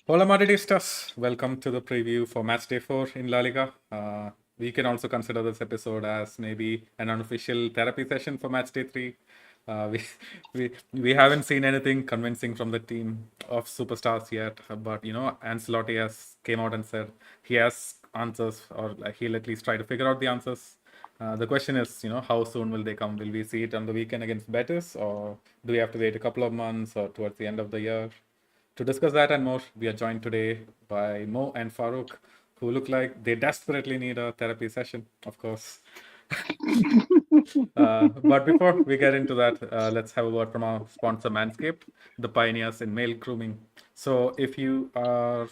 Hola Madridistas, welcome to the preview for match day 4 in La Liga. We can also consider this episode as maybe an unofficial therapy session for match day 3. Uh, we, we haven't seen anything convincing from the team of superstars yet, but Ancelotti has came out and said he has answers, or like he'll at least try to figure out the answers. The question is, how soon will they come? Will we see it on the weekend against Betis, or do we have to wait a couple of months or towards the end of the year? To discuss that and more, we are joined today by Mo and Farouk, who look like they desperately need a therapy session, of course. But before we get into that, let's have a word from our sponsor, Manscaped, the pioneers in male grooming. So if you are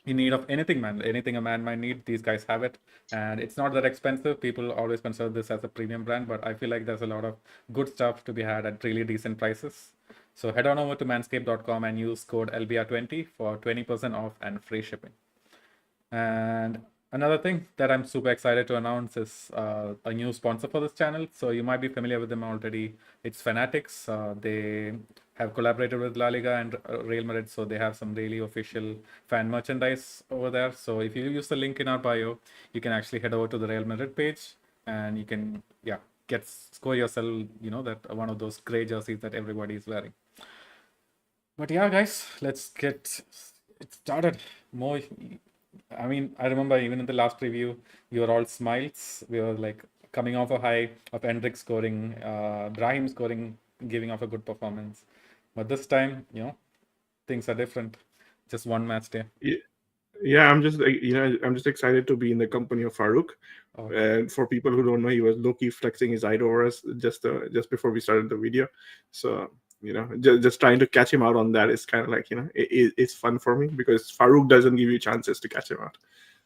in need of anything, man, anything a man might need, these guys have it. And it's not that expensive. People always consider this as a premium brand, but I feel like there's a lot of good stuff to be had at really decent prices. So head on over to manscaped.com and use code LBR20 for 20% off and free shipping. And another thing that I'm super excited to announce is a new sponsor for this channel. So you might be familiar with them already. It's Fanatics. They have collaborated with La Liga and Real Madrid, so they have some really official fan merchandise over there. So if you use the link in our bio, you can actually head over to the Real Madrid page and you can, score yourself, that one of those gray jerseys that everybody is wearing. But yeah, guys, let's get it started. More, I mean, I remember even in the last preview, you were all smiles. We were like coming off a high of Hendrik scoring, Brahim scoring, giving off a good performance. But this time, things are different. Just one match day. Yeah, yeah, I'm just excited to be in the company of Farouk. Oh, And for people who don't know, he was low-key flexing his height over us just before we started the video. So just trying to catch him out on that is kind of like it's fun for me because Farouk doesn't give you chances to catch him out.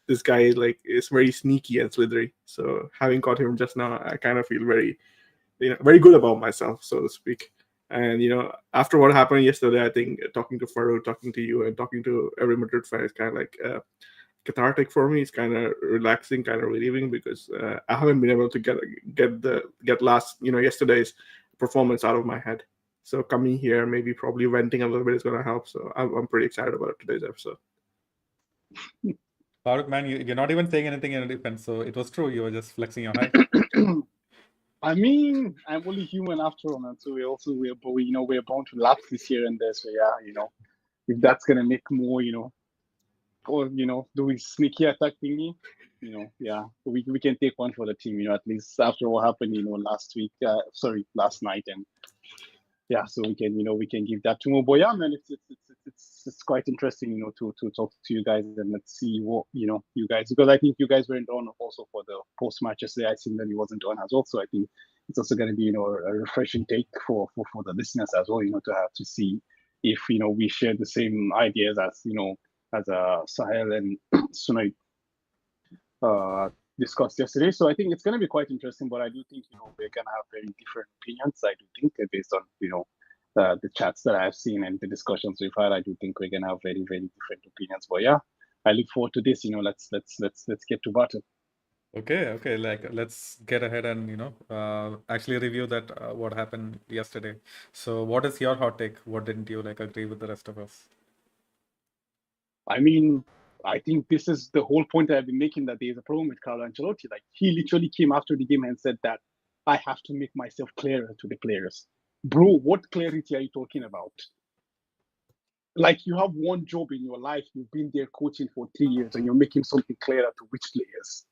This guy is very sneaky and slithery. So having caught him just now, I kind of feel very good about myself, so to speak. And after what happened yesterday, I think talking to Farouk, talking to you, and talking to every Madrid fan is kind of like cathartic for me. It's kind of relaxing, kind of relieving because I haven't been able to get yesterday's performance out of my head. So coming here, maybe probably venting a little bit is going to help. So I'm pretty excited about today's episode. Farooq, man, you're not even saying anything in defense, so it was true. You were just flexing your height. I mean, I'm only human after all, and so we're bound to lapses here and there. So yeah, if that's gonna make more, or doing sneaky attack thingy, yeah, we can take one for the team. At least after what happened, last night, and yeah, so we can give that to more. But yeah, man, it's quite interesting, to talk to you guys and let's see what you guys, because I think you guys weren't on also for the post match yesterday. I think that he wasn't on as well, so I think it's also going to be a refreshing take for the listeners as well, to have to see if we share the same ideas as Sahel and Sunay discussed yesterday. So I think it's going to be quite interesting, but I do think we're going to have very different opinions. I do think based on the chats that I've seen and the discussions we've had, I do think we're going to have very, very different opinions. But yeah, I look forward to this. Let's get to battle. Okay. Like, let's get ahead and actually review that what happened yesterday. So, what is your hot take? What didn't you agree with the rest of us? I mean, I think this is the whole point that I've been making, that there's a problem with Carlo Ancelotti. Like, he literally came after the game and said that I have to make myself clearer to the players. Bro, what clarity are you talking about? Like, you have one job in your life, you've been there coaching for 3 years, and you're making something clearer to which players?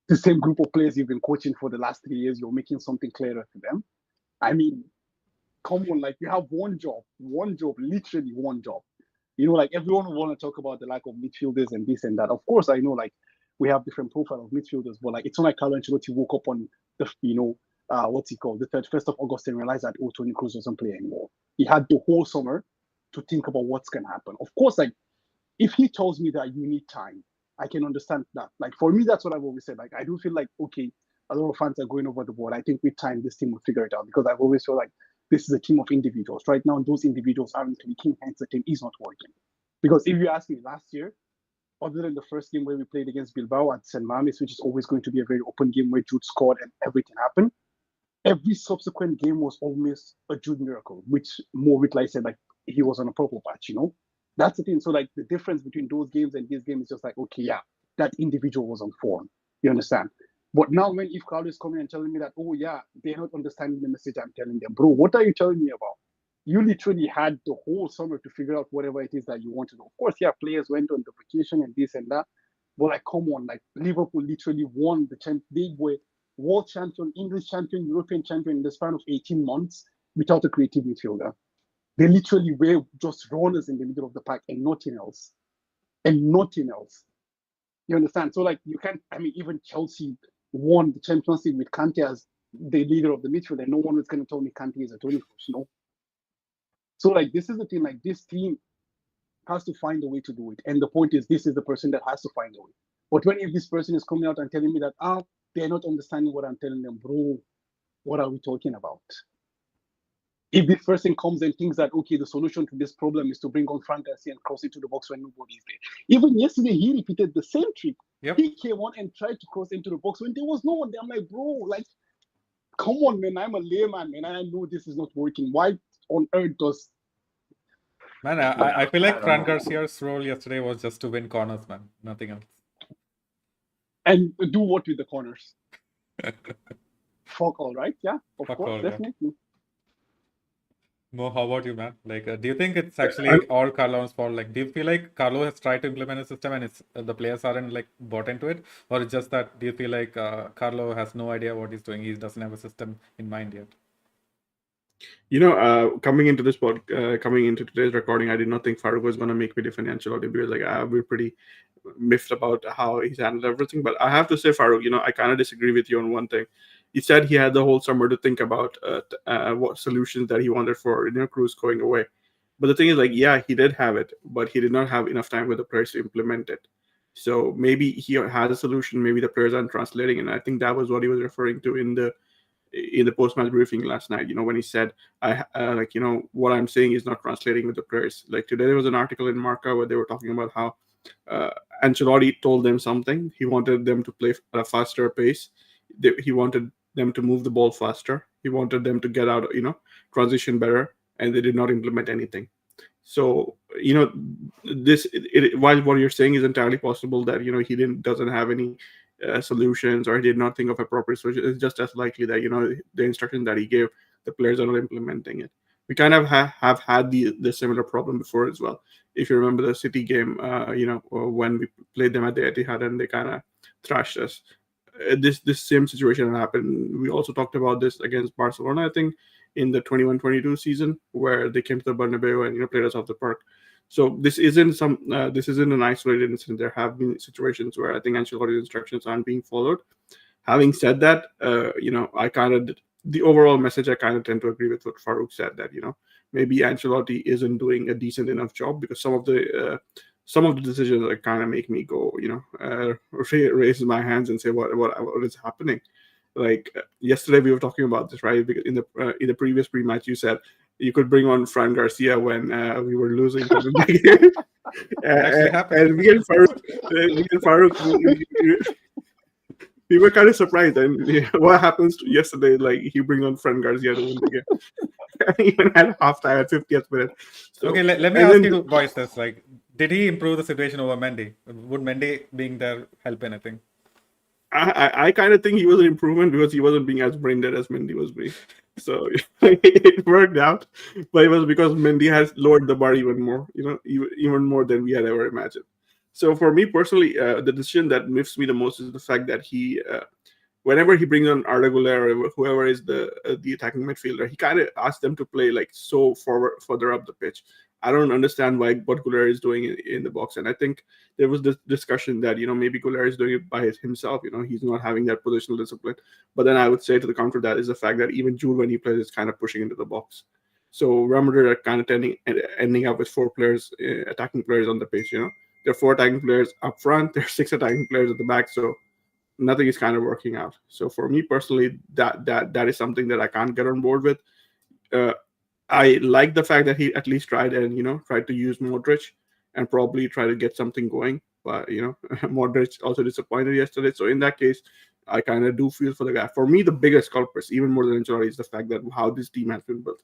The same group of players you've been coaching for the last 3 years, you're making something clearer to them? I mean, come on, like, you have one job, literally one job. Like, everyone will want to talk about the lack of midfielders and this and that. Of course, I know, like, we have different profile of midfielders, but like, it's not like Carlo Ancelotti woke up on the what's he called, the 31st of August, and realized that Toni Kroos doesn't play anymore. He had the whole summer to think about what's gonna happen. Of course, like, if he tells me that you need time, I can understand that. Like, for me, that's what I've always said. Like, I do feel like, okay, a lot of fans are going over the board. I think with time, this team will figure it out, because I've always felt like this is a team of individuals. Right now, those individuals aren't clicking, hence the team is not working. Because if you ask me last year, other than the first game where we played against Bilbao at St. Mamis, which is always going to be a very open game where Jude scored and everything happened, every subsequent game was almost a Jude miracle, which more with, like I said, like, he was on a purple patch, That's the thing. So like the difference between those games and this game is just like, okay, yeah, that individual was on form. You understand? But now when if Carlo is coming and telling me that, oh yeah, they're not understanding the message I'm telling them, bro, what are you telling me about? You literally had the whole summer to figure out whatever it is that you want to do. Of course, yeah, players went on the vacation and this and that. But like, come on, like Liverpool literally won the champ. They were world champion, English champion, European champion in the span of 18 months without a creative midfielder. They literally were just runners in the middle of the pack and nothing else. And nothing else. You understand? So like you can't, I mean, even Chelsea won the Champions League with Kante as the leader of the midfield, and no one was gonna tell me Kante is a Tony Kroos, no. So like this is the thing, like this team has to find a way to do it. And the point is this is the person that has to find a way. But when if this person is coming out and telling me that they're not understanding what I'm telling them, bro, what are we talking about? If this person comes and thinks that, okay, the solution to this problem is to bring on Frank Garcia and cross into the box when nobody is there. Even yesterday, he repeated the same trick. Yep. He came on and tried to cross into the box when there was no one there. I'm like, bro, like, come on, man. I'm a layman, man. I know this is not working. Why on earth does... Man, I feel like Fran Garcia's role yesterday was just to win corners, man. Nothing else. And do what with the corners? Fuck all, right? Yeah, of Fuck course, all, yeah. definitely. Mo, how about you, man? Like, do you think it's actually all Carlo's fault? Like, do you feel like Carlo has tried to implement a system and it's the players aren't like bought into it, or it's just that? Do you feel like Carlo has no idea what he's doing? He doesn't have a system in mind yet. You know, coming into today's recording, I did not think Farouk was going to make me defend Ancelotti because like we're pretty miffed about how he's handled everything. But I have to say, Farouk, you know, I kind of disagree with you on one thing. He said he had the whole summer to think about what solutions that he wanted for Kroos going away. But the thing is, like, yeah, he did have it, but he did not have enough time with the players to implement it. So maybe he has a solution, maybe the players aren't translating, and I think that was what he was referring to in the post-match briefing last night, you know, when he said, like, you know, what I'm saying is not translating with the players. Like today there was an article in Marca where they were talking about how Ancelotti told them something. He wanted them to play at a faster pace. He wanted them to move the ball faster. He wanted them to get out, you know, transition better, and they did not implement anything. So, you know, while what you're saying is entirely possible that, you know, he doesn't have any solutions or he did not think of a proper solution, it's just as likely that, you know, the instruction that he gave, the players are not implementing it. We kind of have had the similar problem before as well. If you remember the City game, you know, when we played them at the Etihad and they kind of thrashed us. This same situation happened. We also talked about this against Barcelona, I think, in the 21-22 season, where they came to the Bernabeu and, you know, played us off the park. So this isn't an isolated incident. There have been situations where I think Ancelotti's instructions aren't being followed. Having said that, you know, the overall message, I kind of tend to agree with what Farouk said, that, you know, maybe Ancelotti isn't doing a decent enough job, because some of the decisions that kind of make me go, you know, raise my hands and say what is happening. Like yesterday we were talking about this, right? Because in the previous pre-match you said you could bring on Fran Garcia when we were losing. And me and Farouk, we were kind of surprised. And what happens yesterday? Like he brings on Fran Garcia to win the game, even at halftime at 50th minute. So, okay, let me ask you to voice this. Like, did he improve the situation over Mendy? Would Mendy being there help anything? I kind of think he was an improvement because he wasn't being as brain dead as Mendy was being. So it worked out, but it was because Mendy has lowered the bar even more, you know, even more than we had ever imagined. So for me personally, the decision that miffs me the most is the fact that he, whenever he brings on Arda Güler or whoever is the attacking midfielder, he kind of asks them to play like so further up the pitch. I don't understand what Güler is doing in the box, and I think there was this discussion that, you know, maybe Güler is doing it by himself. You know, he's not having that positional discipline. But then I would say to the counter that is the fact that even Jude, when he plays, is kind of pushing into the box. So Real Madrid are kind of ending up with 4 players, attacking players on the pitch. You know, there are 4 attacking players up front. There are 6 attacking players at the back. So nothing is kind of working out. So for me personally, that is something that I can't get on board with. I like the fact that he at least tried to use Modric and probably try to get something going. But, you know, Modric also disappointed yesterday. So in that case, I kind of do feel for the guy. For me, the biggest culprit, even more than Ancelotti, is the fact that how this team has been built.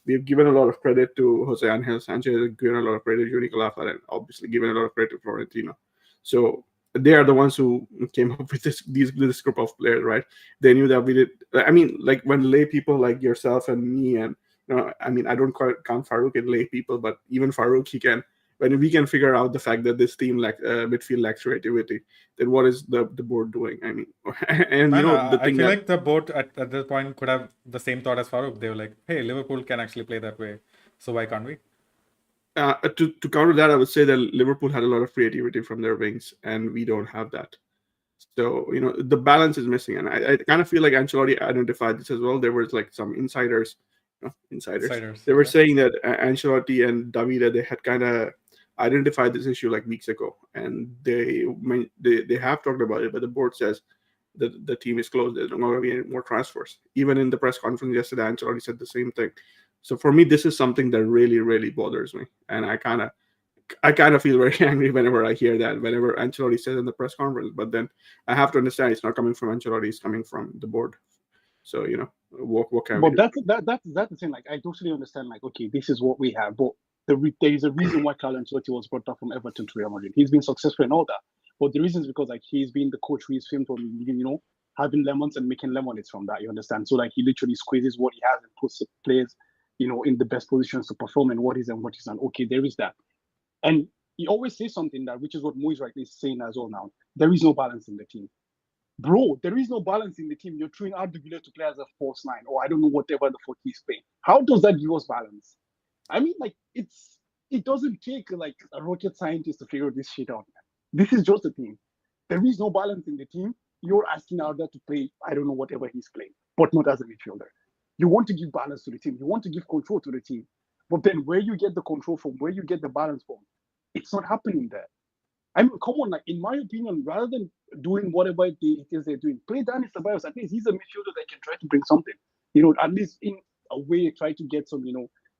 we've given a lot of credit to Jose Angel Sanchez, given a lot of credit to Nicolas, and obviously given a lot of credit to Florentino. So they are the ones who came up with this group of players, right? They knew that we did. I mean, like when lay people like yourself and me, and I mean, I don't quite count Farouk in lay people, but even Farouk, he can. When we can figure out the fact that this team midfield lacks creativity, then what is the board doing? I mean, and Man, the I thing feel that like the board at this point could have the same thought as Farouk. They were like, hey, Liverpool can actually play that way, so why can't we? to counter that, I would say that Liverpool had a lot of creativity from their wings, and we don't have that. So the balance is missing, and I kind of feel like Ancelotti identified this as well. There was like some insiders. Insiders, They were okay. saying that Ancelotti and Davide, they had kind of identified this issue like weeks ago, and they have talked about it, but the board says that the team is closed. There's not going to be any more transfers. Even in the press conference yesterday, Ancelotti said the same thing. So for me, this is something that really, really bothers me, and I kind of feel very angry whenever I hear that. Whenever Ancelotti says in the press conference, but then I have to understand it's not coming from Ancelotti; it's coming from the board. So what can we But do? that's the thing. Like, I totally understand. Like, okay, this is what we have, but there is a reason why Carlo Ancelotti was brought up from Everton to Real Madrid. He's been successful in all that, but the reason is because like he's been the coach who is filmed from having lemons and making lemonades from that. You understand? So like he literally squeezes what he has and puts the players in the best positions to perform and what is and what isn't. Okay, there is that, and he always says something that which is what Moise rightly is saying as well. Now there is no balance in the team. Bro, there is no balance in the team. You're throwing out the Villa to play as a false nine, or I don't know whatever the fuck he's playing. How does that give us balance? I mean, like it doesn't take like a rocket scientist to figure this shit out. Man. This is just a team. There is no balance in the team. You're asking Arda to play, I don't know whatever he's playing, but not as a midfielder. You want to give balance to the team. You want to give control to the team, but then where you get the control from, where you get the balance from, it's not happening there. I mean, come on, like in my opinion, rather than doing whatever it is they're doing, play Danny Ceballos. At least he's a midfielder that can try to bring something. At least in a way, try to get some,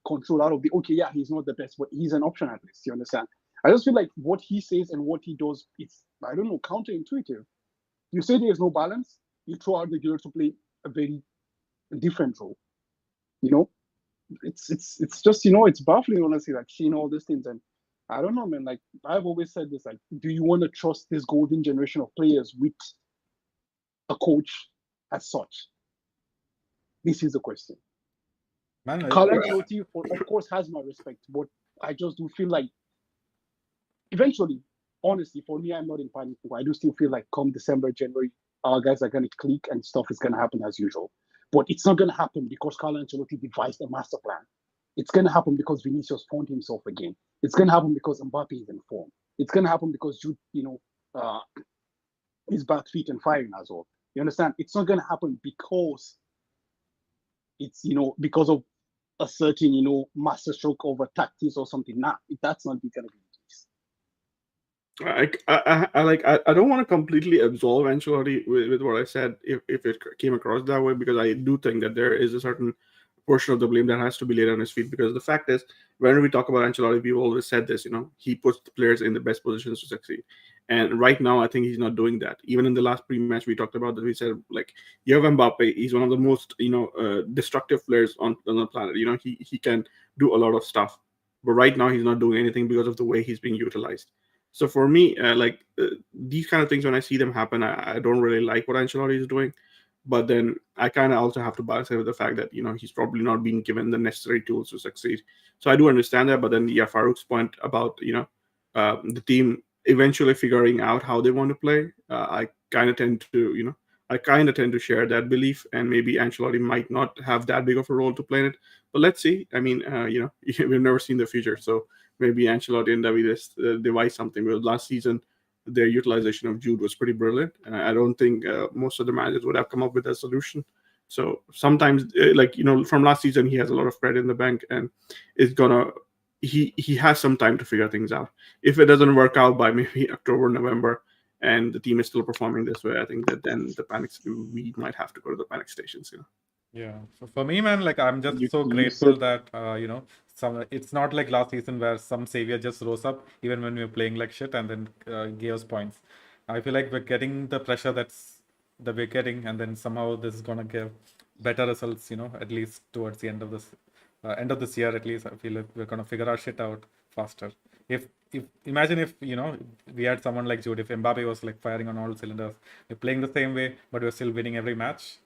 control out of the. Okay, yeah, he's not the best, but he's an option at least. You understand? I just feel like what he says and what he does, it's I don't know, counterintuitive. You say there's no balance, you throw out the girl to play a very different role. It's just it's baffling honestly, like seeing all these things and. I don't know, man. Like I've always said this, like, do you want to trust this golden generation of players with a coach as such? This is the question. Man, Carlo Ancelotti, of course, has my respect, but I just do feel like eventually, honestly, for me, I'm not in panic. I do still feel like come December, January, our guys are going to click and stuff is going to happen as usual. But it's not going to happen because Carlo Ancelotti devised a master plan. It's going to happen because Vinicius found himself again. It's going to happen because Mbappe is in form. It's going to happen because Jude, is back fit and firing as well. You understand? It's not going to happen because it's because of a certain master stroke over tactics or something. Nah, that's not going to be the case. I don't want to completely absolve Ancelotti with what I said if it came across that way, because I do think that there is a certain portion of the blame that has to be laid on his feet, because the fact is, when we talk about Ancelotti, we've always said this, he puts the players in the best positions to succeed. And right now, I think he's not doing that. Even in the last pre-match, we talked about that. We said, like, you have Mbappe. He's one of the most, destructive players on the planet. He can do a lot of stuff. But right now, he's not doing anything because of the way he's being utilized. So for me, these kind of things, when I see them happen, I don't really like what Ancelotti is doing. But then I kind of also have to balance it with the fact that he's probably not being given the necessary tools to succeed. So I do understand that. But then Farouk's point about the team eventually figuring out how they want to play, I kind of tend to share that belief, and maybe Ancelotti might not have that big of a role to play in it. But let's see. I mean, we've never seen the future, so maybe Ancelotti and David devise something. Because last season, their utilization of Jude was pretty brilliant. I don't think most of the managers would have come up with a solution. So sometimes, from last season, he has a lot of credit in the bank, and he has some time to figure things out. If it doesn't work out by maybe October, November, and the team is still performing this way, I think that then we might have to go to the panic stations. Yeah. So for me, man, like I'm just so You grateful said- that it's not like last season where some savior just rose up even when we were playing like shit and then gave us points. I feel like we're getting the pressure that we're getting, and then somehow this is gonna give better results, at least towards the end of this end of this year at least, I feel like we're gonna figure our shit out faster. If imagine if we had someone like Jude, if Mbappe was like firing on all cylinders, we're playing the same way, but we're still winning every match.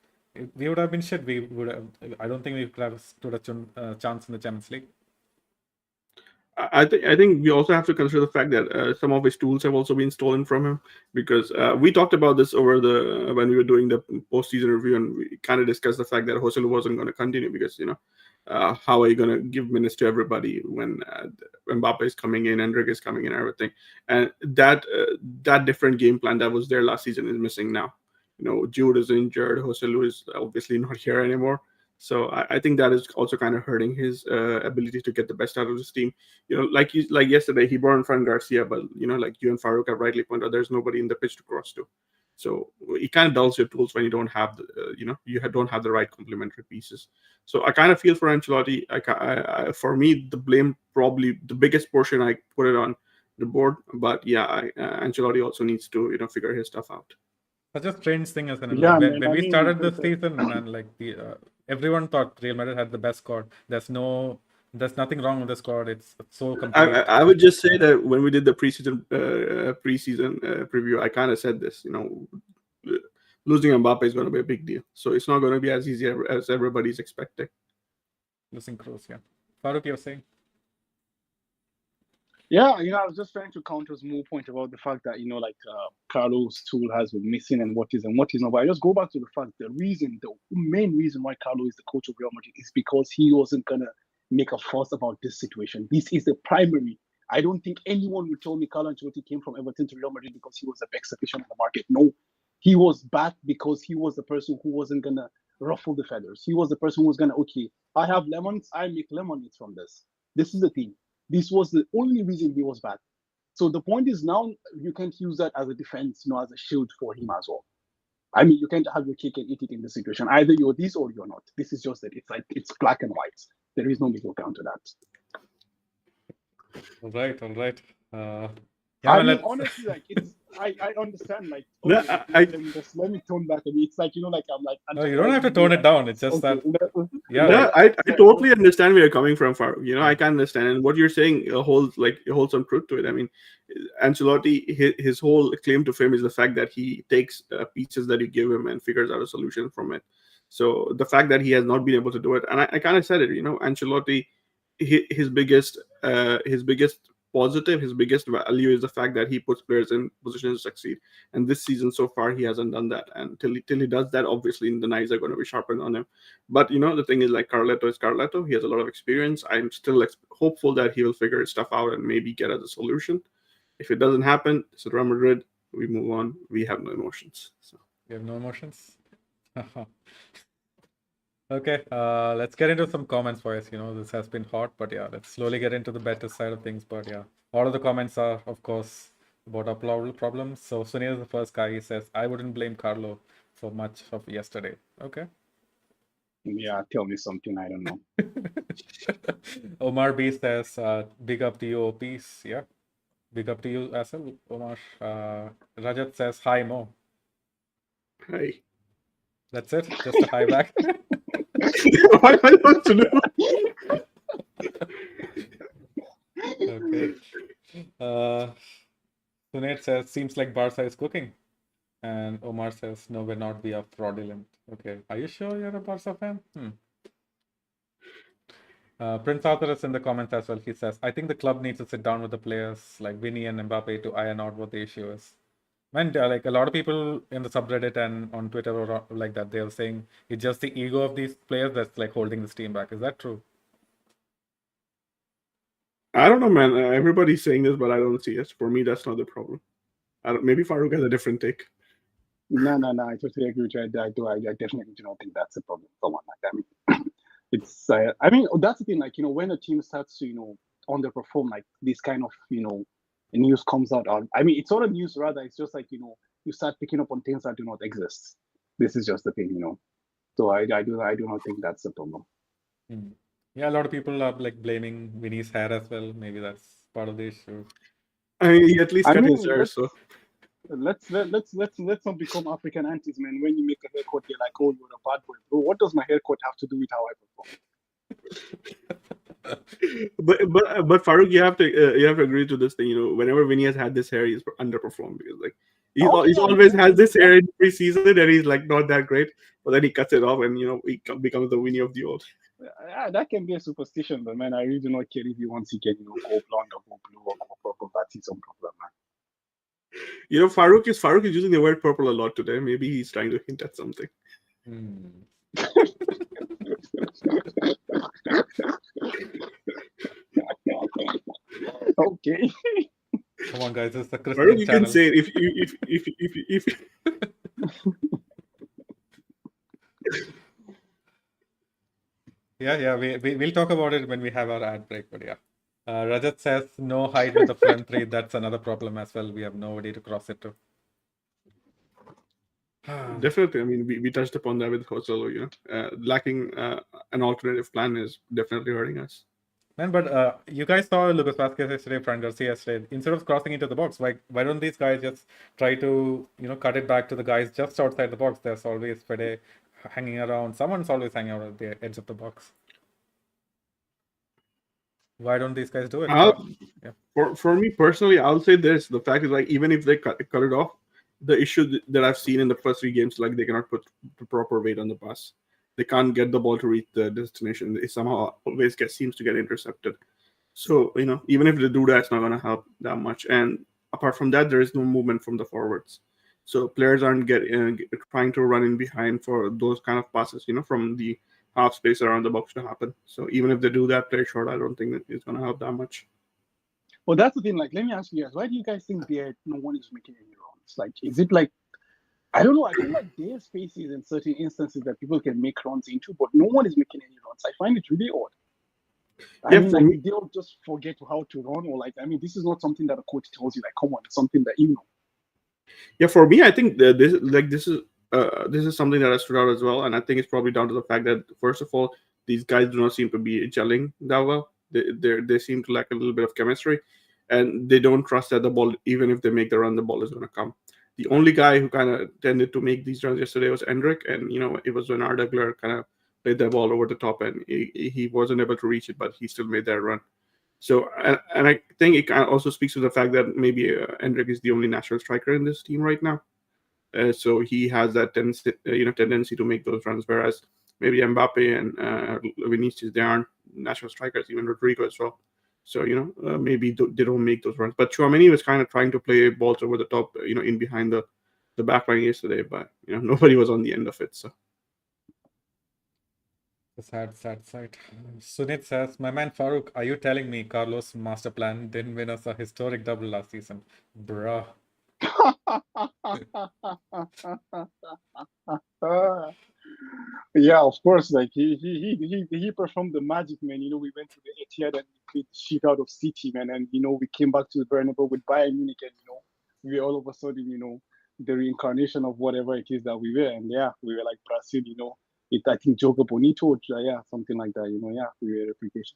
We would have been shit. We would have, I don't think we could have stood a chance in the Champions League. I think we also have to consider the fact that some of his tools have also been stolen from him, because we talked about this over the when we were doing the postseason review, and we kind of discussed the fact that Joselu wasn't going to continue because how are you going to give minutes to everybody when Mbappe is coming in, Endrick is coming in, and everything, and that different game plan that was there last season is missing now. Jude is injured, Joselu is obviously not here anymore. So I think that is also kind of hurting his ability to get the best out of his team. Like yesterday, he brought in Fran Garcia, but like you and Farouk have rightly pointed out, there's nobody in the pitch to cross to. So it kind of dulls your tools when you don't have don't have the right complementary pieces. So I kind of feel for Ancelotti. For me, the blame, probably the biggest portion, I put it on the board. But yeah, Ancelotti also needs to figure his stuff out. Such a strange thing, as in Yeah, like, man, when I we mean, started this season, man, like everyone thought Real Madrid had the best squad. There's nothing wrong with the squad. It's so complete. I would just say that when we did the preseason preview, I kind of said this. Losing Mbappe is going to be a big deal. So it's not going to be as easy as everybody's expecting. Losing Kroos, yeah. Farouk, you're saying? Yeah, I was just trying to counter Mo's point about the fact that Carlos' tool has been missing and what is not. But I just go back to the fact the main reason why Carlo is the coach of Real Madrid is because he wasn't gonna make a fuss about this situation. This is the primary. I don't think anyone would tell me Carlo Ancelotti came from Everton to Real Madrid because he was the best solution in the market. No, he was back because he was the person who wasn't gonna ruffle the feathers. He was the person who was gonna, okay, I have lemons, I make lemonade from this. This is the thing. This was the only reason he was back. So the point is, now you can't use that as a defense, as a shield for him as well. I mean, you can't have your cake and eat it in this situation. Either you're this or you're not. This is just that it's black and white. There is no middle ground to that. All right. I mean, honestly, I understand. Like, okay, let me tone back a bit. It's like I'm like. No, you don't have to tone it down. It's just that. Yeah, no, I totally understand where you're coming from, Farouk. I can understand, and what you're saying holds some truth to it. I mean, Ancelotti, his whole claim to fame is the fact that he takes pieces that you give him and figures out a solution from it. So the fact that he has not been able to do it, and I kind of said it. Ancelotti, his biggest positive, his biggest value is the fact that he puts players in positions to succeed. And this season so far, he hasn't done that. And till he does that, obviously the knives are going to be sharpened on him. But the thing is, like, Carleto is Carleto. He has a lot of experience. I'm still hopeful that he will figure his stuff out and maybe get us a solution. If it doesn't happen, it's Real Madrid. We move on. We have no emotions. So you have no emotions. Okay, let's get into some comments, boys. This has been hot, but yeah, let's slowly get into the better side of things. But yeah, all of the comments are, of course, about our problems. So Sunil is the first guy. He says, I wouldn't blame Carlo for much of yesterday. Okay. Yeah, tell me something I don't know. Omar B says, big up to you, peace. Yeah, big up to you as well, Omar. Rajat says, hi, Mo. Hi. That's it. Just a hi back. What am I supposed to do? Okay. Sunit says, seems like Barca is cooking. And Omar says, no, we're not. We are fraudulent. Okay. Are you sure you're a Barca fan? Prince Arthur is in the comments as well. He says, I think the club needs to sit down with the players like Vinny and Mbappe to iron out what the issue is. Man, like a lot of people in the subreddit and on Twitter or like that, they're saying it's just the ego of these players that's like holding this team back. Is that true? I don't know, man. Everybody's saying this, but I don't see it. For me, that's not the problem. Maybe Farouk has a different take. No. I totally agree with you. I definitely do not think that's a problem. Someone like that. I mean, it's. I mean, that's the thing. Like, when a team starts to underperform, like this kind of news comes out. I mean, it's not a news, rather. It's just like you start picking up on things that do not exist. This is just the thing, So I do not think that's the problem. Yeah, a lot of people are like blaming Vinny's hair as well. Maybe that's part of the issue. I mean, he at least cut his hair, so. Let's not become African aunties, man. When you make a haircut, you're like, oh, you're a bad boy. Bro, what does my haircut have to do with how I perform? But Farouk, you have to agree to this thing. Whenever Vinny has had this hair, he's underperformed because like Okay, he's yeah, always yeah, has this yeah. hair in preseason, and he's like not that great. But then he cuts it off, and becomes the Vinny of the old. Yeah, that can be a superstition, but man, I really do not care if he wants to get, go blonde or go blue or go purple. That's his own problem, Farouk is using the word purple a lot today. Maybe he's trying to hint at something. Hmm. man. Okay. Come on, guys, this is the Farouk, Christian you can channel. say it if Yeah, we'll talk about it when we have our ad break. But yeah, Rajat says no height with the front three. That's another problem as well. We have nobody to cross it to. definitely. I mean, we touched upon that with Joselo. Lacking an alternative plan is definitely hurting us. Man, but you guys saw Lucas Vasquez yesterday, Fran Garcia yesterday. Instead of crossing into the box, why don't these guys just try to cut it back to the guys just outside the box? There's always Fede hanging around. Someone's always hanging out at the edge of the box. Why don't these guys do it? Yeah. For me personally, I'll say this: the fact is, like, even if they cut it off, the issue that I've seen in the first 3 games, like, they cannot put the proper weight on the pass. They can't get the ball to reach the destination. It somehow always seems to get intercepted. So even if they do that, it's not going to help that much. And apart from that, there is no movement from the forwards. So players aren't trying to run in behind for those kind of passes, from the half space around the box to happen. So even if they do that, play short, I don't think that it's going to help that much. Well, that's the thing. Like, let me ask you guys, why do you guys think no one is making any runs? Like, is it like, I don't know. I feel like there's spaces in certain instances that people can make runs into, but no one is making any runs. I find it really odd. I mean, For like, me, they all just forget how to run, or like, I mean, this is not something that a coach tells you. Like, come on, it's something that you know. for me, I think that this is something that has stood out as well, and I think it's probably down to the fact that, first of all, these guys do not seem to be gelling that well. They seem to lack a little bit of chemistry, and they don't trust that the ball, even if they make the run, the ball is going to come. The only guy who kind of tended to make these runs yesterday was Endrick, and it was when Arda Güler kind of played that ball over the top, and he wasn't able to reach it, but he still made that run. So, and I think it kind of also speaks to the fact that maybe Endrick is the only natural striker in this team right now. So he has that tendency to make those runs, whereas maybe Mbappe and Vinicius, they aren't natural strikers, even Rodrigo as well. So maybe they don't make those runs. But Chouameni was kind of trying to play balls over the top, in behind the back line yesterday, but nobody was on the end of it. So The sad sight. Sunit says, my man Farooq, are you telling me Carlos' master plan didn't win us a historic double last season? Bruh. Yeah, of course. Like he performed the magic, man. We went to the Etihad and we beat the shit out of City, man. And we came back to the Bernabeu with Bayern Munich, and we all of a sudden, the reincarnation of whatever it is that we were. And yeah, we were like Brazil. I think Jogo Bonito, yeah, something like that. Yeah, we were a replication.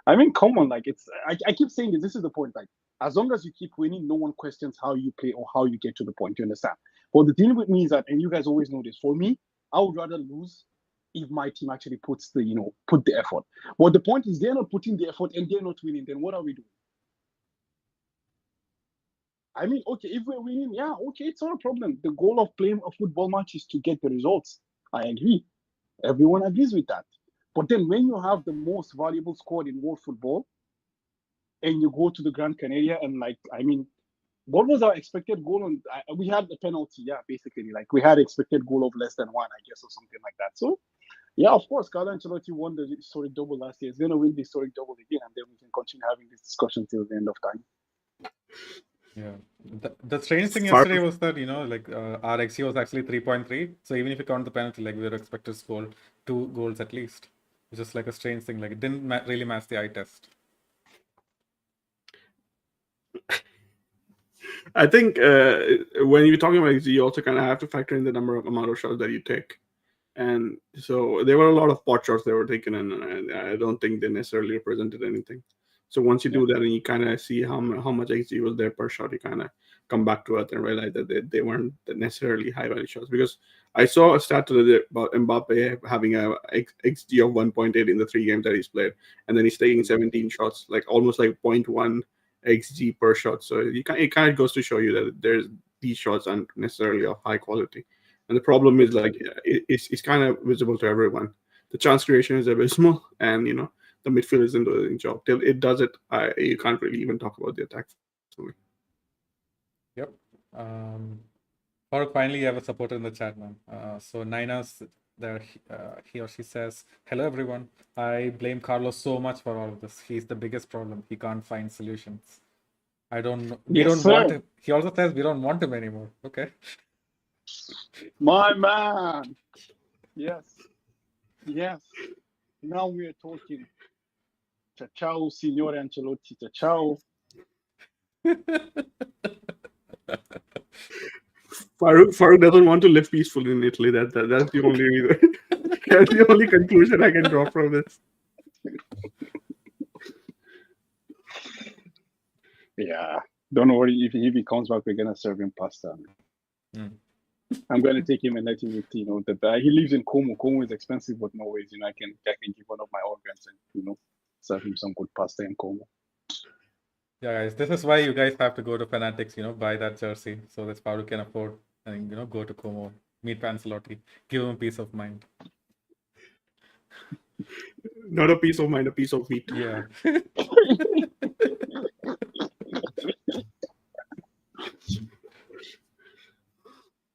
I mean, come on, like I keep saying this. This is the point. Like, as long as you keep winning, no one questions how you play or how you get to the point. You understand? But the thing with me is that, and you guys always know this. For me, I would rather lose if my team actually put the effort. But the point is, they're not putting the effort and they're not winning. Then what are we doing? I mean, okay, if we're winning, yeah, okay, it's not a problem. The goal of playing a football match is to get the results. I agree. Everyone agrees with that. But then when you have the most valuable squad in world football and you go to the Gran Canaria and what was our expected goal? We had a penalty, yeah, basically. Like we had expected goal of less than one, I guess, or something like that. So, yeah, of course, Carlo Ancelotti won the historic double last year. He's going to win the historic double again, and then we can continue having this discussion till the end of time. Yeah. The strange thing yesterday was that, our XG was actually 3.3. So even if you count the penalty, like we were expected to score 2 goals at least. It's just like a strange thing. Like it didn't really match the eye test. I think when you're talking about XG, you also kind of have to factor in the amount of shots that you take. And so there were a lot of pot shots that were taken, and I don't think they necessarily represented anything. So once you do that and you kind of see how much XG was there per shot, you kind of come back to earth and realize that they weren't necessarily high value shots. Because I saw a stat today about Mbappe having a XG of 1.8 in the 3 games that he's played, and then he's taking 17 shots, like almost like zero point 0.1 XG per shot. So it kind of goes to show you that these shots aren't necessarily of high quality. And the problem is like it's kind of visible to everyone. The chance creation is abysmal, and the midfield isn't doing the job. Till it does it, you can't really even talk about the attack for me. Yep. Farooq, finally, you have a supporter in the chat, man. So Nina's there. He or she says, "Hello, everyone. I blame Carlos so much for all of this. He's the biggest problem. He can't find solutions. I don't know. We Yes, don't sir. want him." He also says we don't want him anymore. Okay. My man. Yes. Yes. Now we are talking. Ciao, Signore Ancelotti. Ciao. Farouk doesn't want to live peacefully in Italy. That's the only reason. That's the only conclusion I can draw from this. Yeah. Don't worry. If he comes back, we're gonna serve him pasta. Mm. I'm gonna take him and let him eat. He lives in Como. Como is expensive, but no ways. I can give one of my organs and serve him some good pasta in Como. Yeah, guys, this is why you guys have to go to Fanatics, buy that jersey so that Farooq can afford and, go to Como, meet Ancelotti, give him peace of mind. Not a piece of mind, a piece of meat. Yeah.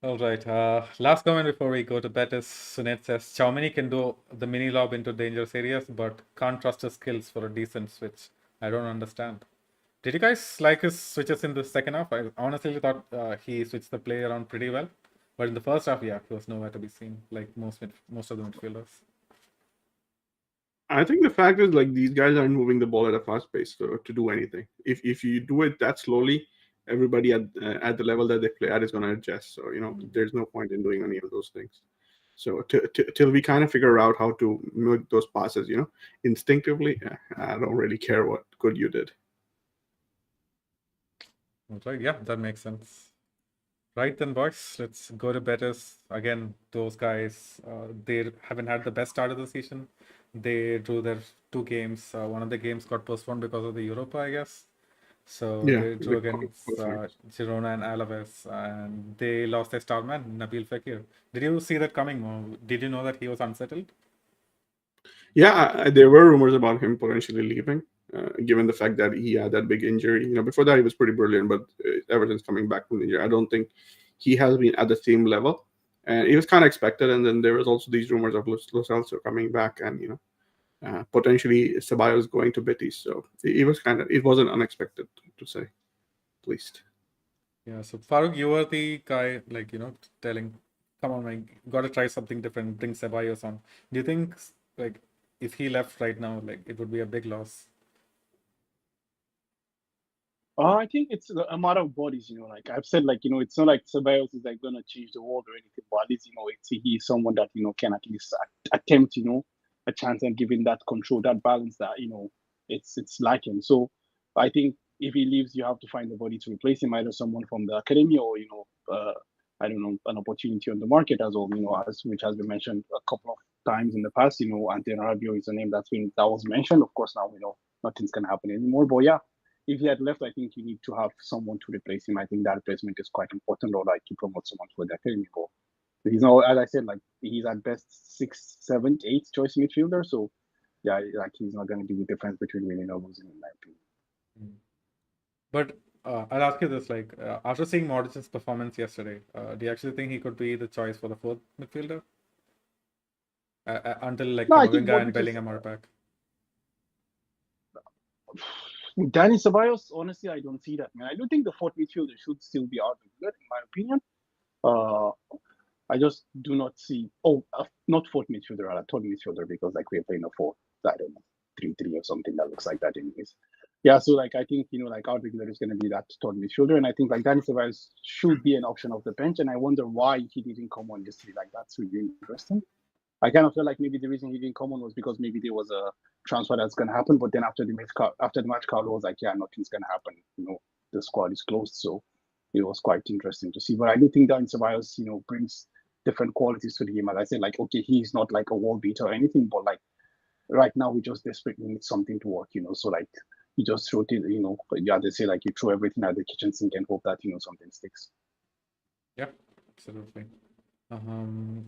All right. Last comment before we go to Betis. Sunet says, Chaumini can do the mini lob into dangerous areas, but can't trust his skills for a decent switch. I don't understand. Did you guys like his switches in the second half? I honestly thought he switched the play around pretty well. But in the first half, yeah, he was nowhere to be seen, like most of the midfielders. I think the fact is like these guys aren't moving the ball at a fast pace to do anything. If you do it that slowly, everybody at the level that they play at is going to adjust. So there's no point in doing any of those things. So till we kind of figure out how to make those passes, instinctively, I don't really care what good you did. Right, yeah, that makes sense. Right then, boys, let's go to Betis. Again, those guys, they haven't had the best start of the season. They drew their 2 games. One of the games got postponed because of the Europa, I guess. So they drew against Girona and Alaves, and they lost their star man, Nabil Fekir. Did you see that coming, or did you know that he was unsettled? Yeah, there were rumors about him potentially leaving, given the fact that he had that big injury. Before that he was pretty brilliant, but ever since coming back from the injury, I don't think he has been at the same level. And it was kind of expected. And then there was also these rumors of Lo Celso coming back, and potentially Ceballos going to Betis. So it wasn't unexpected, to say, at least. Yeah. So Farooq, you were the guy, telling, "Come on, man, got to try something different. Bring Ceballos on." Do you think, if he left right now, it would be a big loss? I think it's a matter of bodies, like I've said, it's not like Ceballos is gonna change the world or anything, but at least he's someone that can at least attempt a chance and giving that control, that balance that it's lacking. So I think if he leaves, you have to find a body to replace him, either someone from the academy or I don't know, an opportunity on the market as well. Which has been mentioned a couple of times in the past. Antonio Rabiot is a name that was mentioned. Of course, now nothing's gonna happen anymore. But yeah, if he had left, I think you need to have someone to replace him. I think that replacement is quite important, or to promote someone for the academy. But he's not, as I said, he's at best 6, 7, 8 choice midfielder. So yeah, he's not going to be the difference between winning or losing, in my opinion. But I'll ask you this: after seeing Modric's performance yesterday, do you actually think he could be the choice for the 4th midfielder until Camavinga and Bellingham are back? Dani Ceballos, honestly, I don't see that, man. I do think the 4th midfielder should still be Arda Güler, in my opinion. I just do not see. Not 4th midfielder, a 3rd midfielder, because we're playing a 4, I don't know, 3-3 or something that looks like that, anyways. Yeah, so I think Arda Güler is going to be that 3rd midfielder, and I think Dani Ceballos should be an option off the bench, and I wonder why he didn't come on yesterday. That's really interesting. I kind of feel like maybe the reason he didn't come on was because maybe there was a transfer that's going to happen, but then after the match, Carlo was like, yeah, nothing's going to happen. The squad is closed, so it was quite interesting to see. But I do think Dani Ceballos, brings different qualities to the game. As I said, like, okay, he's not like a wall beater or anything, but like right now we just desperately need something to work, so like you just throw it, yeah, they say like you throw everything at the kitchen sink and hope that something sticks. Yeah, absolutely.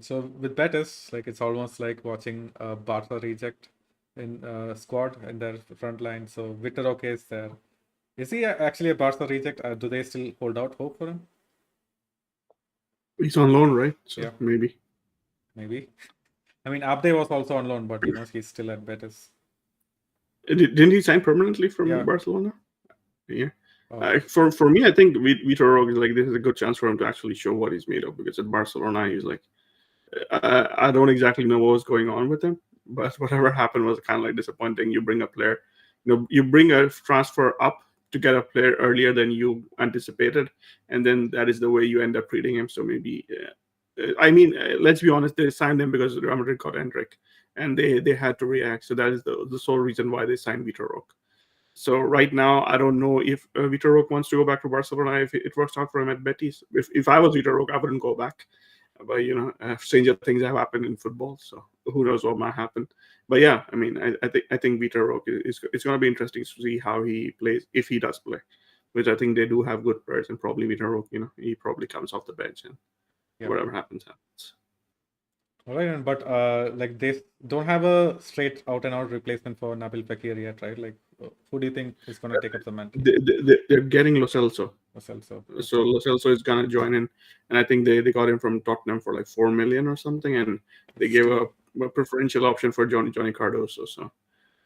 So with Betis, like it's almost like watching a Barca reject in squad in their front line. So Vitor Roque is there. Is he actually a Barca reject? Do they still hold out hope for him? He's on loan, right? So Yeah. maybe. I mean, Abde was also on loan, but he's still at Betis. Didn't he sign permanently from Barcelona? Yeah. For me, I think Vitor Roque is like, this is a good chance for him to actually show what he's made of, because at Barcelona he's like, I don't exactly know what was going on with him, but whatever happened was kind of like disappointing. You bring a player, you bring a transfer up to get a player earlier than you anticipated, and then that is the way you end up treating him. So maybe, I mean, let's be honest, they signed him because Real Madrid got Hendrik, and they had to react. So that is the sole reason why they signed Vitor Roque. So right now, I don't know if Vitor Roque wants to go back to Barcelona, if it works out for him at Betis. If I was Vitor Roque, I wouldn't go back. But stranger things have happened in football, so who knows what might happen. But yeah, I mean, I think Vitor Roque it's going to be interesting to see how he plays, if he does play, which I think they do have good players, and probably Vitor Roque, he probably comes off the bench, and whatever happens. All right, but like they don't have a straight out and out replacement for Nabil Fekir yet, right? Like, who do you think is going to take up the mantle? They're getting Lo Celso. So Lo Celso is going to join in, and I think they got him from Tottenham for like 4 million or something, and they gave a preferential option for Johnny Cardoso. So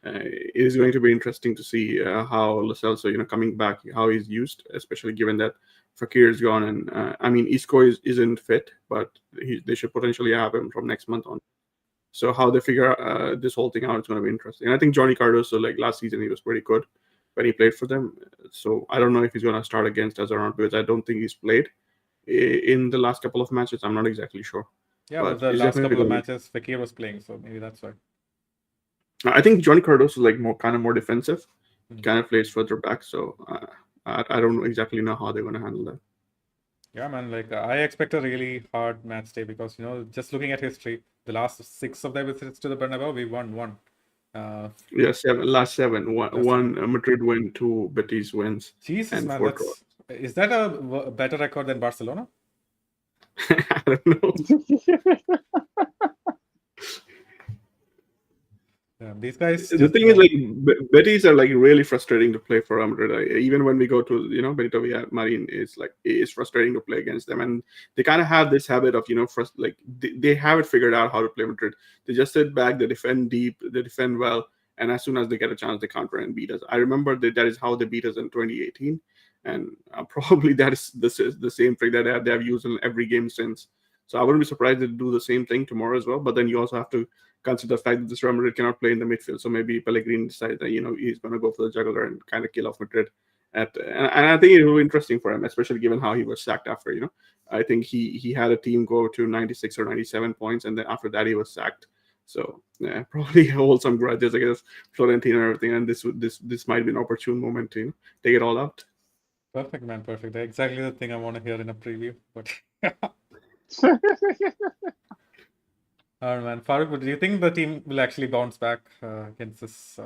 it is going to be interesting to see how Lo Celso, coming back, how he's used, especially given that Fekir is gone, and I mean Isco isn't fit, but they should potentially have him from next month on. So how they figure this whole thing out is going to be interesting. And I think Johnny Cardoso, like last season, he was pretty good when he played for them. So I don't know if he's going to start against us or not, because I don't think he's played in the last couple of matches. I'm not exactly sure. Yeah, but the last couple of matches, Fekir was playing, so maybe that's why. I think Johnny Cardoso is like more defensive. He kind of plays further back, so I don't exactly know how they're going to handle that. Yeah, man. Like I expect a really hard match day, because just looking at history, the last 6 of their visits to the Bernabeu, we won 1. Yeah, last 7. One Madrid win, 2 Betis wins. Jesus, and man, 4 draws. Is that a better record than Barcelona? I don't know. Yeah, these guys. The thing is, like, Betis are like really frustrating to play for Real Madrid. Even when we go to Benito Villamarin, it's frustrating to play against them, and they kind of have this habit of like they have it figured out how to play Madrid. They just sit back, they defend deep, they defend well, and as soon as they get a chance, they counter and beat us. I remember that is how they beat us in 2018, and probably that is the same trick that they have used in every game since. So I wouldn't be surprised to do the same thing tomorrow as well. But then you also have to consider the fact that this Real Madrid cannot play in the midfield. So maybe Pellegrini decides that he's going to go for the juggler and kind of kill off Madrid. And I think it will be interesting for him, especially given how he was sacked after. I think he had a team go to 96 or 97 points, and then after that he was sacked. So yeah, probably hold some grudges against Florentino and everything. And this might be an opportune moment to take it all out. Perfect, man. Perfect. Exactly the thing I want to hear in a preview. But all right, man. Farooq, do you think the team will actually bounce back against this?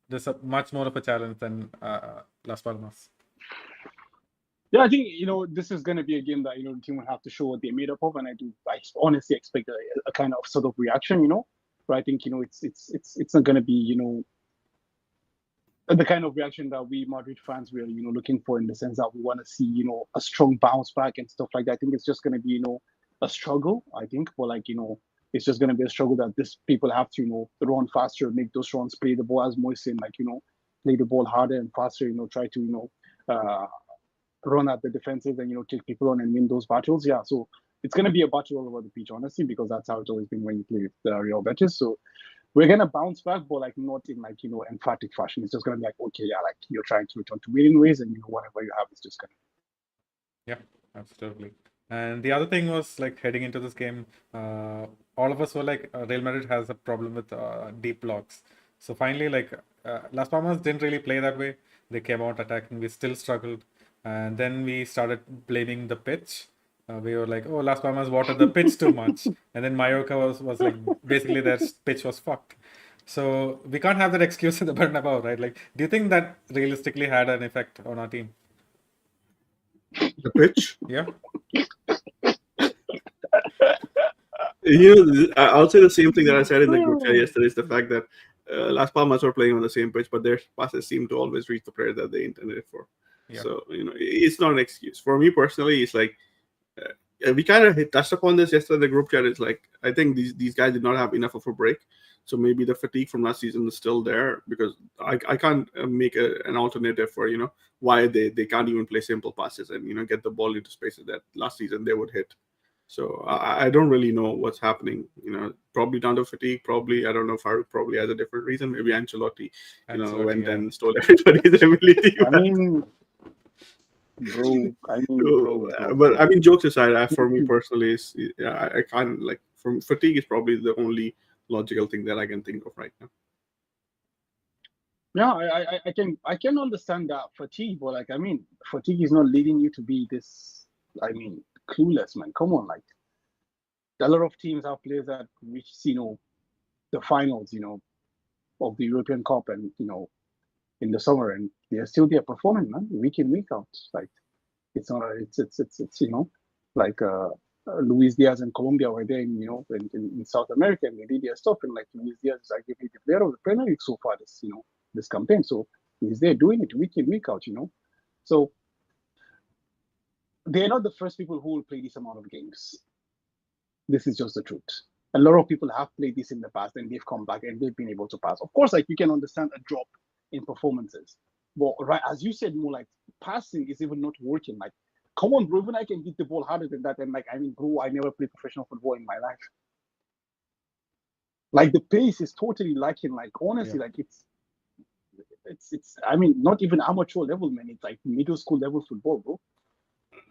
This is much more of a challenge than Las Palmas. Yeah, I think this is going to be a game that the team will have to show what they're made up of, and I honestly expect a kind of sort of reaction. But I think it's not going to be the kind of reaction that we Madrid fans were looking for, in the sense that we want to see a strong bounce back and stuff like that. I think it's just going to be a struggle. I think, but it's just going to be a struggle that these people have to run faster, make those runs, play the ball, as Moise saying, play the ball harder and faster. Try to run at the defensive and take people on and win those battles. Yeah, so it's going to be a battle all over the pitch, honestly, because that's how it's always been when you play with the Real Betis. So we're gonna bounce back, but not in emphatic fashion. It's just gonna be okay, yeah, you're trying to return to winning ways, and whatever you have is just gonna. Yeah, absolutely. And the other thing was heading into this game, all of us were Real Madrid has a problem with deep blocks. So finally, Las Palmas didn't really play that way. They came out attacking. We still struggled, and then we started blaming the pitch. we were like, oh, Las Palmas watered the pitch too much, and then Mallorca was like basically their pitch was fucked. So we can't have that excuse in the Bernabeu, right? Like, do you think that realistically had an effect on our team? The pitch. Yeah. I'll say the same thing that I said in the group chat yesterday, is the fact that Las Palmas are playing on the same pitch, but their passes seem to always reach the player that they intended it for. Yeah. So, it's not an excuse. For me personally, it's like, we kind of touched upon this yesterday in the group chat. It's like, I think these guys did not have enough of a break. So maybe the fatigue from last season is still there, because I can't make an alternative for, why they can't even play simple passes and, get the ball into spaces that last season they would hit. So I don't really know what's happening. Probably down to fatigue. Probably, I don't know. Farouk probably has a different reason. Maybe Ancelotti, went and stole everybody's ability. But I mean, jokes aside, for me personally, I can't, like, from fatigue is probably the only logical thing that I can think of right now. Yeah, I can understand that fatigue, but like, I mean, fatigue is not leading you to be this, clueless, man. Come on, like, a lot of teams have players that reach, the finals, of the European Cup, and in the summer, and they're still there performing, man, week in, week out. Like, it's not it's like Luis Diaz and Colombia were there in South America, and they did their stuff, and like Luis Diaz is arguably the player of the Premier League so far this campaign. So he's there doing it week in, week out, So they're not the first people who will play this amount of games. This is just the truth. A lot of people have played this in the past, and they've come back and they've been able to pass. Of course, like, you can understand a drop in performances. But right, as you said, more like passing is even not working. Like, come on, bro, even I can hit the ball harder than that. And like, bro, I never played professional football in my life. Like, the pace is totally lacking. Like, honestly, like, it's not even amateur level, man. It's like middle school level football, bro.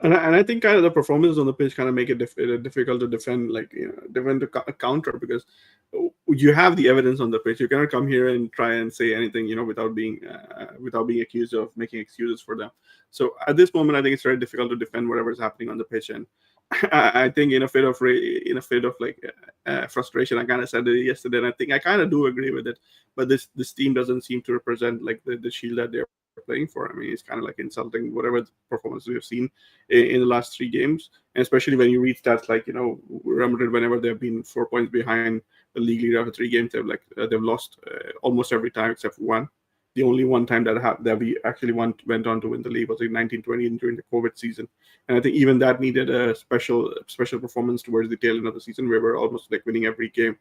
And I think kind of the performances on the pitch kind of make it difficult to defend, like, defend a counter, because you have the evidence on the pitch. You cannot come here and try and say anything, without being accused of making excuses for them. So at this moment, I think it's very difficult to defend whatever is happening on the pitch. And I think in a fit of frustration, I kind of said it yesterday, and I think I kind of do agree with it. But this team doesn't seem to represent, like, the shield that they're playing for. I mean, it's kind of like insulting whatever performance we have seen in the last 3 games, and especially when you read stats like, Real Madrid, whenever they've been 4 points behind the league leader after 3 games, they've lost almost every time except for one. The only one time that we actually went on to win the league was in 1920 during the COVID season, and I think even that needed a special performance towards the tail end of the season, where we're almost like winning every game.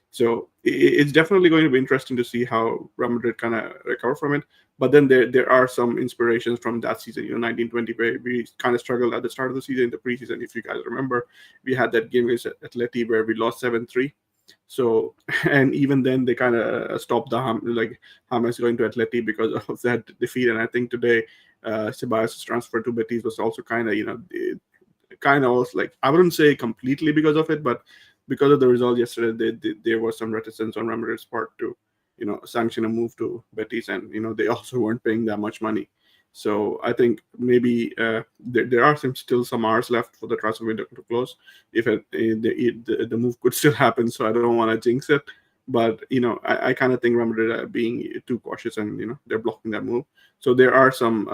So it's definitely going to be interesting to see how Real Madrid kind of recover from it. But then there are some inspirations from that season, 1920, where we kind of struggled at the start of the season, in the preseason. If you guys remember, we had that game against Atleti where we lost 7-3. So, and even then they kind of stopped James going to Atleti because of that defeat. And I think today, Ceballos' transfer to Betis was also kind of was like, I wouldn't say completely because of it, but because of the result yesterday, there was some reticence on Real Madrid's part to, sanction a move to Betis, and they also weren't paying that much money. So I think maybe there are still some hours left for the transfer window to close. If the move could still happen, so I don't want to jinx it. But I kind of think Real Madrid are being too cautious, and they're blocking that move. So there are some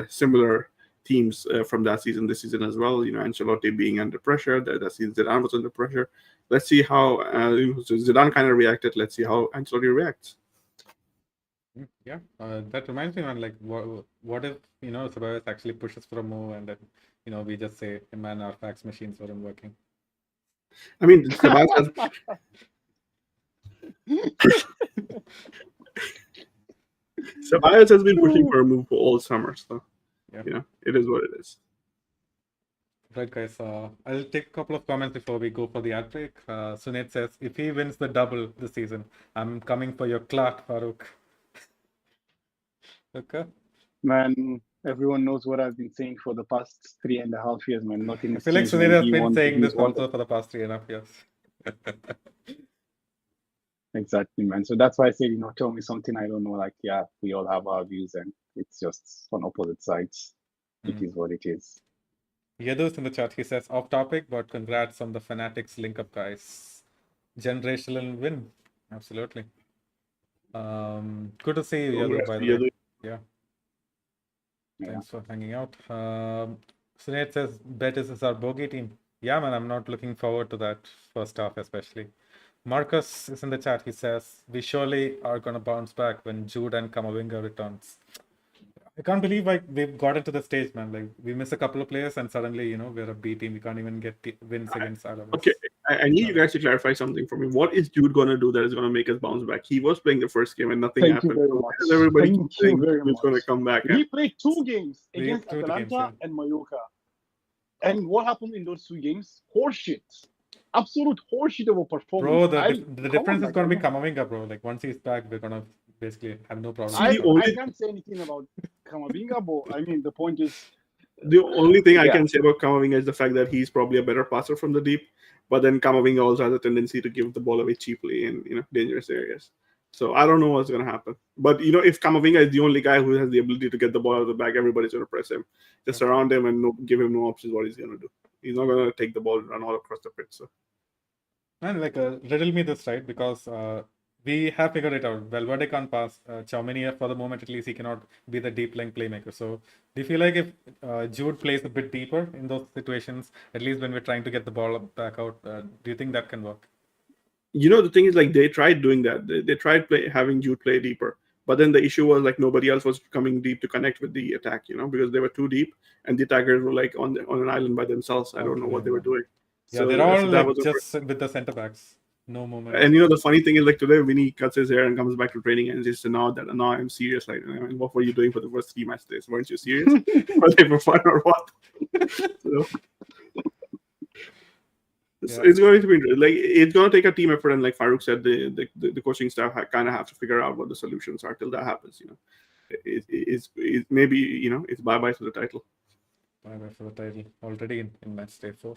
similar teams from that season, this season as well. Ancelotti being under pressure. That season Zidane was under pressure. Let's see how Zidane kind of reacted. Let's see how Ancelotti reacts. Yeah, that reminds me, man. Like, what if Ceballos actually pushes for a move, and then we just say, hey, man, our fax machines weren't working. I mean, Ceballos has been pushing for a move for all summer, so it is what it is. Right, guys. I'll take a couple of comments before we go for the ad break. Sunit says, if he wins the double this season, I'm coming for your clock, Farouk. Okay. Man, everyone knows what I've been saying for the past 3.5 years, man. Nothing. I feel like Sunit has been saying this also for the past 3.5 years. Exactly, man. So that's why I said, tell me something I don't know. Like, yeah, we all have our views, and it's just on opposite sides. It is what it is. Yadus in the chat, he says, off topic, but congrats on the Fanatics link up, guys. Generational win. Absolutely. Good to see you, Yadu, Congrats by to the way. Yadu. Yeah. Yeah. Thanks for hanging out. Sinead says, Betis is our bogey team. Yeah, man, I'm not looking forward to that first half, especially. Marcus is in the chat. He says, we surely are going to bounce back when Jude and Kamavinga returns. I can't believe like we've gotten to the stage, man. Like we miss a couple of players and suddenly, we're a B team. We can't even get wins against Alaves. Okay, I need you guys to clarify something for me. What is Jude going to do that is going to make us bounce back? He was playing the first game and nothing Thank you happened. very So why much. does everybody keep Thank you saying very Jude's going to much. come back? He played 2 games We against played 2 games, Atalanta and Mallorca. And what happened in those 2 games? Horseshit. Absolute horseshit of a performance. Bro, the difference is going to be Kamavinga, bro. Like once he's back, we're going to basically have no problem. I can't say anything about Kamavinga, but I mean, the point is, the only thing I can say about Kamavinga is the fact that he's probably a better passer from the deep, but then Kamavinga also has a tendency to give the ball away cheaply in dangerous areas. So I don't know what's going to happen. But if Kamavinga is the only guy who has the ability to get the ball out of the bag, everybody's going to press him. Just surround him and give him no options what he's going to do. He's not going to take the ball and run all across the pitch. So. Man, like riddle me this, right? Because we have figured it out. Valverde can't pass. Tchouaméni, for the moment at least, he cannot be the deep line playmaker. So do you feel like if Jude plays a bit deeper in those situations, at least when we're trying to get the ball back out, do you think that can work? The thing is, like, they tried doing that. They tried having Jude play deeper. But then the issue was, like, nobody else was coming deep to connect with the attack, because they were too deep and the attackers were, like, on an island by themselves. I don't know what they were doing. Yeah, they're all like just with the center backs. No moment. And the funny thing is, like, today Vinny cuts his hair and comes back to training and says, now I'm serious. Like, what were you doing for the first 3 match days? Weren't you serious? Were they for fun or what? It's going to be like, it's going to take a team effort, and like Farooq said, the coaching staff kind of have to figure out what the solutions are till that happens. It's maybe it's bye to the title. Bye for the title already in match day 4.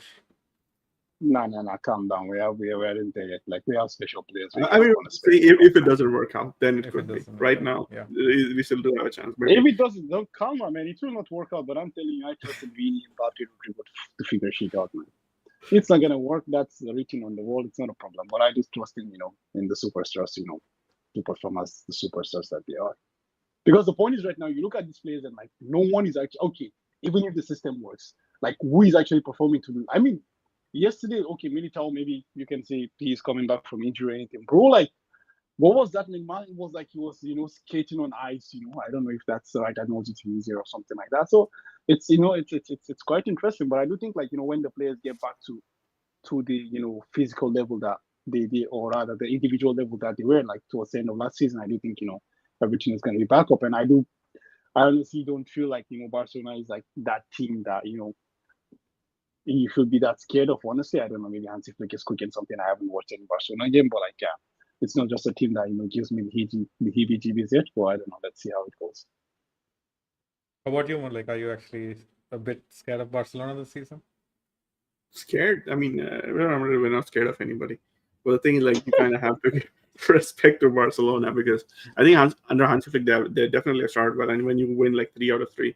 No, calm down. We aren't there yet. Like, we have special players. I mean, if it doesn't work out, then it could be. Right now, we still do have a chance. If it doesn't, don't calm, man. It will not work out. But I'm telling you, I trusted Vinny and Mbappe to figure shit out, man. It's not gonna work. That's written on the wall. It's not a problem. But I just trust in in the superstars, to perform as the superstars that they are. Because the point is, right now, you look at these players and like no one is actually okay. Even if the system works, like who is actually performing to do? I mean, yesterday, okay, Militao, maybe you can say he's coming back from injury or anything, bro. Like, what was that? Neymar was like he was, skating on ice. I don't know if that's the right analogy to use here or something like that. So it's it's quite interesting. But I do think, like, when the players get back to the physical level that they or rather the individual level that they were, like, towards the end of last season, I do think everything is going to be back up. And I honestly don't feel like Barcelona is like that team that you should be that scared of. Honestly, I don't know. Maybe Hansi Flick is cooking something. I haven't watched any Barcelona game, but like, yeah, it's not just a team that gives me the heebie-jeebies yet. But I don't know. Let's see how it goes. How about you, like, are you actually a bit scared of Barcelona this season? Scared? I mean, we're not scared of anybody. But the thing is, like, you kind of have to give respect to Barcelona, because I think under Hansi Flick, they're definitely a start well, and when you win like 3 out of 3,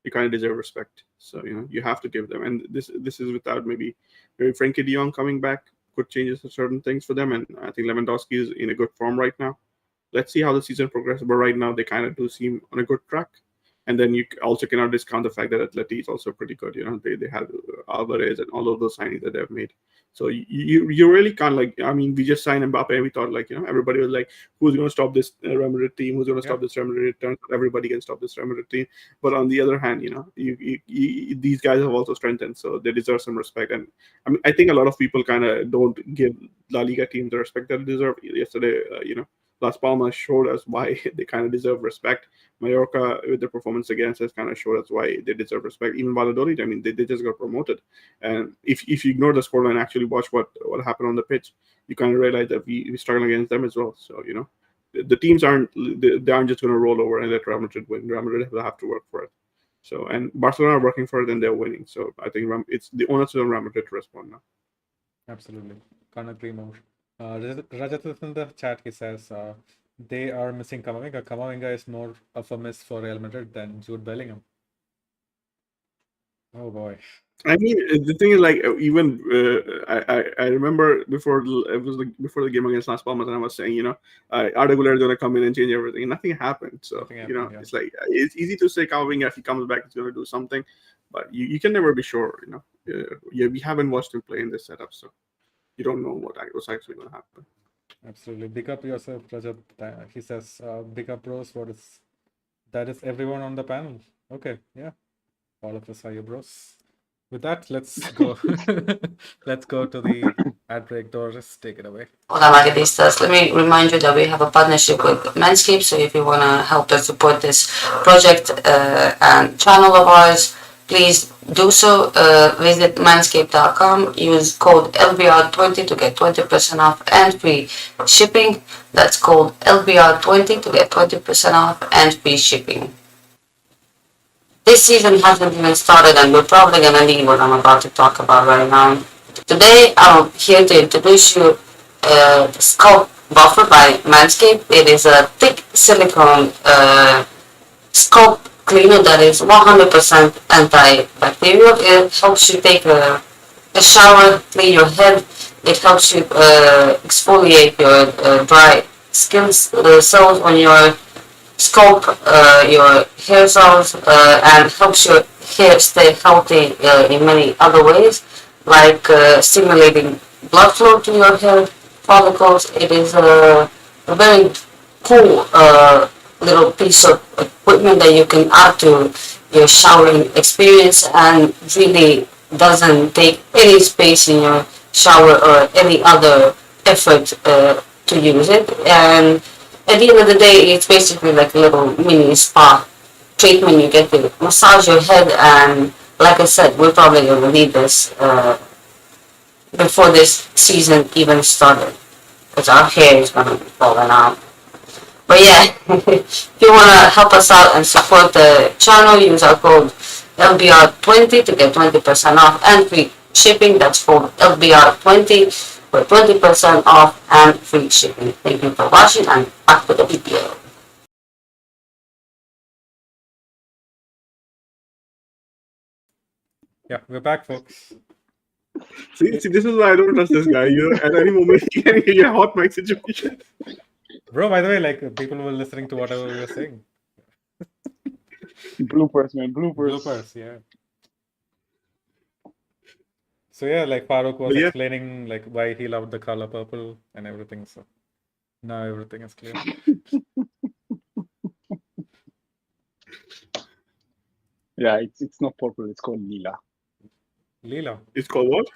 you kind of deserve respect. So you have to give them. And this is without maybe Frankie De Jong coming back could change certain things for them. And I think Lewandowski is in a good form right now. Let's see how the season progresses. But right now, they kind of do seem on a good track. And then you also cannot discount the fact that Atleti is also pretty good. They have Alvarez and all of those signings that they've made. So you really can't, like, I mean, we just signed Mbappe and we thought, like, everybody was like, who's going to stop this Real Madrid team? Who's going to stop this Real Madrid turn? Everybody can stop this Real Madrid team. But on the other hand, these guys have also strengthened, so they deserve some respect. And I mean, I think a lot of people kind of don't give La Liga teams the respect that they deserve. Yesterday, Las Palmas showed us why they kind of deserve respect. Mallorca, with their performance against us, kind of showed us why they deserve respect. Even Valladolid, I mean, they just got promoted. And if you ignore the scoreline and actually watch what happened on the pitch, you kind of realize that we struggle against them as well. So, the teams aren't just going to roll over and let Real Madrid win. Real Madrid will have to work for it. So, and Barcelona are working for it and they're winning. So I think it's the onus on Real Madrid to respond now. Absolutely. Can't agree more. Rajat is in the chat. He says they are missing Camavinga. Camavinga is more of a miss for Real Madrid than Jude Bellingham. Oh boy. I mean, the thing is, like, even I remember before it was like before the game against Las Palmas, and I was saying, Arda Güler is going to come in and change everything, and nothing happened. So Nothing happened, yeah. it's like it's easy to say Calvin, if he comes back, he's going to do something, but you can never be sure. Yeah, we haven't watched him play in this setup, so you don't know what's actually going to happen. Absolutely. Big up yourself, Rajat. He says, big up bros. That is everyone on the panel. Okay, yeah. All of us are your bros. With that, let's go. Let's go to the ad break. Doris, take it away. Hola Madridistas, let me remind you that we have a partnership with Manscaped, so if you want to help us support this project and channel of ours, please do so. Visit manscaped.com, use code LBR20 to get 20% off and free shipping. That's code LBR20 to get 20% off and free shipping. This season hasn't even started and we're probably going to need what I'm about to talk about right now. Today I'm here to introduce you the Scalp Buffer by Manscaped. It is a thick silicone scalp cleaner that is 100% antibacterial. It helps you take a shower, clean your head. It helps you exfoliate your dry skin cells on your scalp, your hair cells, and helps your hair stay healthy in many other ways, like stimulating blood flow to your hair follicles. It is a very cool little piece of equipment that you can add to your showering experience and really doesn't take any space in your shower or any other effort to use it. And at the end of the day, it's basically like a little mini spa treatment. You get to massage your head, and like I said, we're probably going to need this before this season even started, because our hair is going to be falling out. But yeah, if you want to help us out and support the channel, use our code LBR20 to get 20% off and free shipping. That's code LBR20 for 20% off and free shipping. Thank you for watching, and back to the video. Yeah, we're back, folks. See, this is why I don't trust this guy. At any moment he can get a hot mic situation. Bro, by the way, like people were listening to whatever we were saying. Bloopers, man, bloopers. Bloopers, yeah. So yeah, like Farooq was explaining like why he loved the color purple and everything. So now everything is clear. Yeah, it's not purple. It's called lila. Leela. It's called what?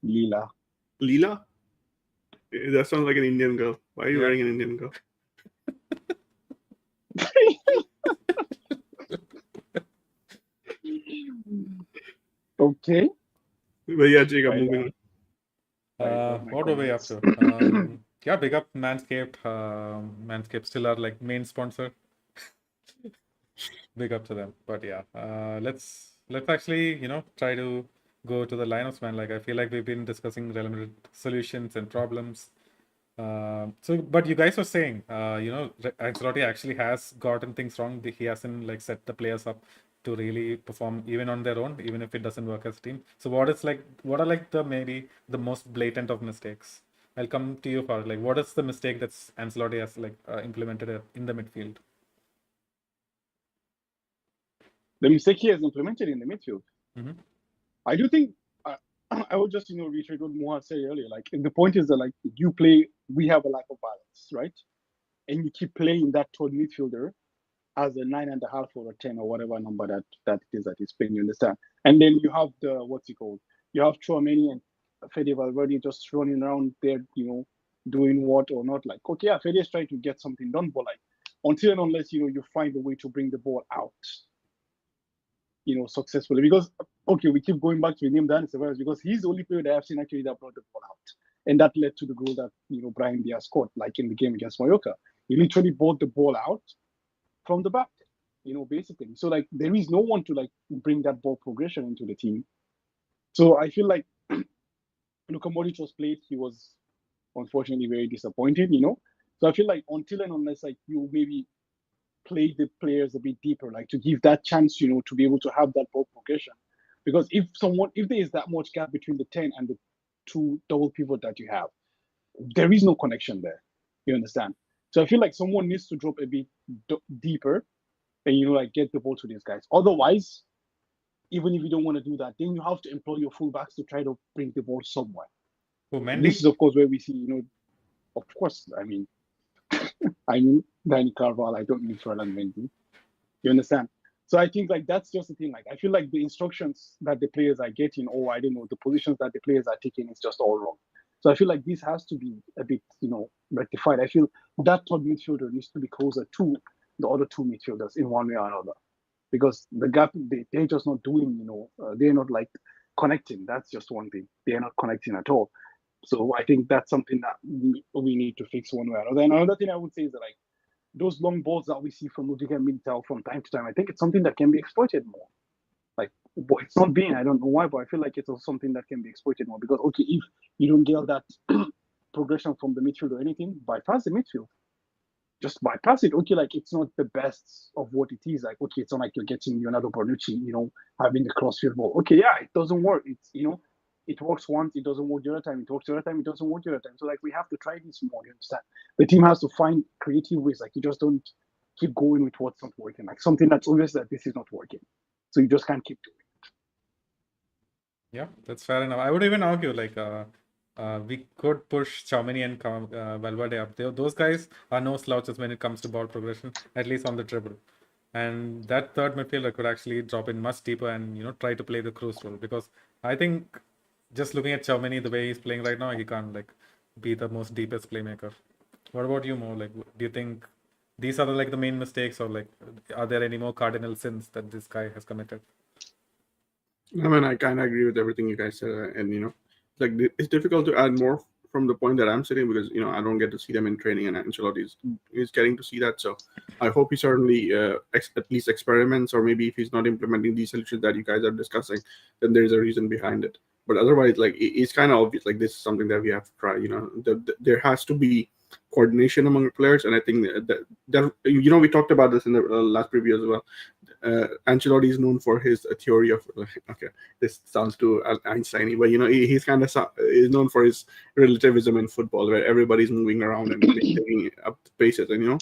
Lila. Leela? That sounds like an Indian girl. Why are you wearing an Indian girl? Okay. But yeah, Jacob, moving on. What were we up to? Yeah, big up Manscaped. Manscaped still our like main sponsor. Big up to them. But yeah, let's actually try to go to the lineups, man. Like I feel like we've been discussing relevant solutions and problems. But you guys were saying, Ancelotti actually has gotten things wrong. He hasn't like set the players up to really perform even on their own, even if it doesn't work as a team. So what are like maybe the most blatant of mistakes? I'll come to you for like what is the mistake that's Ancelotti has like implemented in the midfield? The mistake he has implemented in the midfield. Mm-hmm. I do think I would just reiterate what Moha said earlier. Like the point is that like we have a lack of balance, right? And you keep playing that third midfielder as a 9.5 or a 10 or whatever number that it is that he's playing. You understand? And then you have you have Tchouaméni and Fede Valverde just running around there, doing what or not. Like, okay, yeah, Fede is trying to get something done, but like until and unless you find a way to bring the ball out, successfully. Because okay, we keep going back to name Dani Ceballos because he's the only player that I've seen actually that brought the ball out, and that led to the goal that Brahim Diaz scored, like in the game against Mallorca. He literally brought the ball out from the back, basically. So like there is no one to like bring that ball progression into the team. So I feel like Luka Modric was played. He was unfortunately very disappointed. So I feel like until and unless like you maybe play the players a bit deeper, like to give that chance, to be able to have that ball progression. Because if there is that much gap between the 10 and the 2 double pivot that you have, there is no connection there. You understand? So I feel like someone needs to drop a bit deeper and, like, get the ball to these guys. Otherwise, even if you don't want to do that, then you have to employ your fullbacks to try to bring the ball somewhere. Who, Mendy? This is, of course, where we see, of course, I mean Danny Carvalho, I don't mean Ferland Mendy. You understand? So I think, like, that's just the thing. Like, I feel like the instructions that the players are getting, or I don't know, the positions that the players are taking is just all wrong. So I feel like this has to be a bit, rectified. I feel that third midfielder needs to be closer to the other 2 midfielders in one way or another, because the gap, they're just not doing, they're not, like, connecting. That's just one thing. They're not connecting at all. So I think that's something that we need to fix one way or another. And another thing I would say is that, like, those long balls that we see from Ludwig and Militao from time to time, I think it's something that can be exploited more. Like, but it's not being, I don't know why, but I feel like it's also something that can be exploited more. Because, okay, if you don't get that progression from the midfield or anything, bypass the midfield. Just bypass it. Okay, like, it's not the best of what it is. Like, okay, it's not like you're getting Leonardo Bonucci, having the crossfield ball. Okay, yeah, it doesn't work. It's, it works once, it doesn't work the other time. It works the other time, it doesn't work the other time. So, like, we have to try this more. You understand? The team has to find creative ways. Like, you just don't keep going with what's not working. Like, something that's obvious that this is not working. So you just can't keep doing it. Yeah, that's fair enough. I would even argue, like, we could push Tchouaméni and Valverde up. Those guys are no slouches when it comes to ball progression, at least on the dribble. And that third midfielder could actually drop in much deeper and try to play the cruise role, because I think just looking at Tchouaméni, the way he's playing right now, he can't, like, be the most deepest playmaker. What about you, Mo? Like, do you think these are the main mistakes, or, like, are there any more cardinal sins that this guy has committed? I mean, I kind of agree with everything you guys said, and like, it's difficult to add more from the point that I'm sitting, because I don't get to see them in training, and Ancelotti is getting to see that. So I hope he certainly at least experiments, or maybe if he's not implementing these solutions that you guys are discussing, then there's a reason behind it. But otherwise, like, it's kind of obvious. Like, this is something that we have to try. There has to be coordination among players, and I think that we talked about this in the last preview as well. Ancelotti is known for his theory of, okay, this sounds too Einstein-y, but he's kind of is known for his relativism in football, where everybody's moving around and taking up spaces, and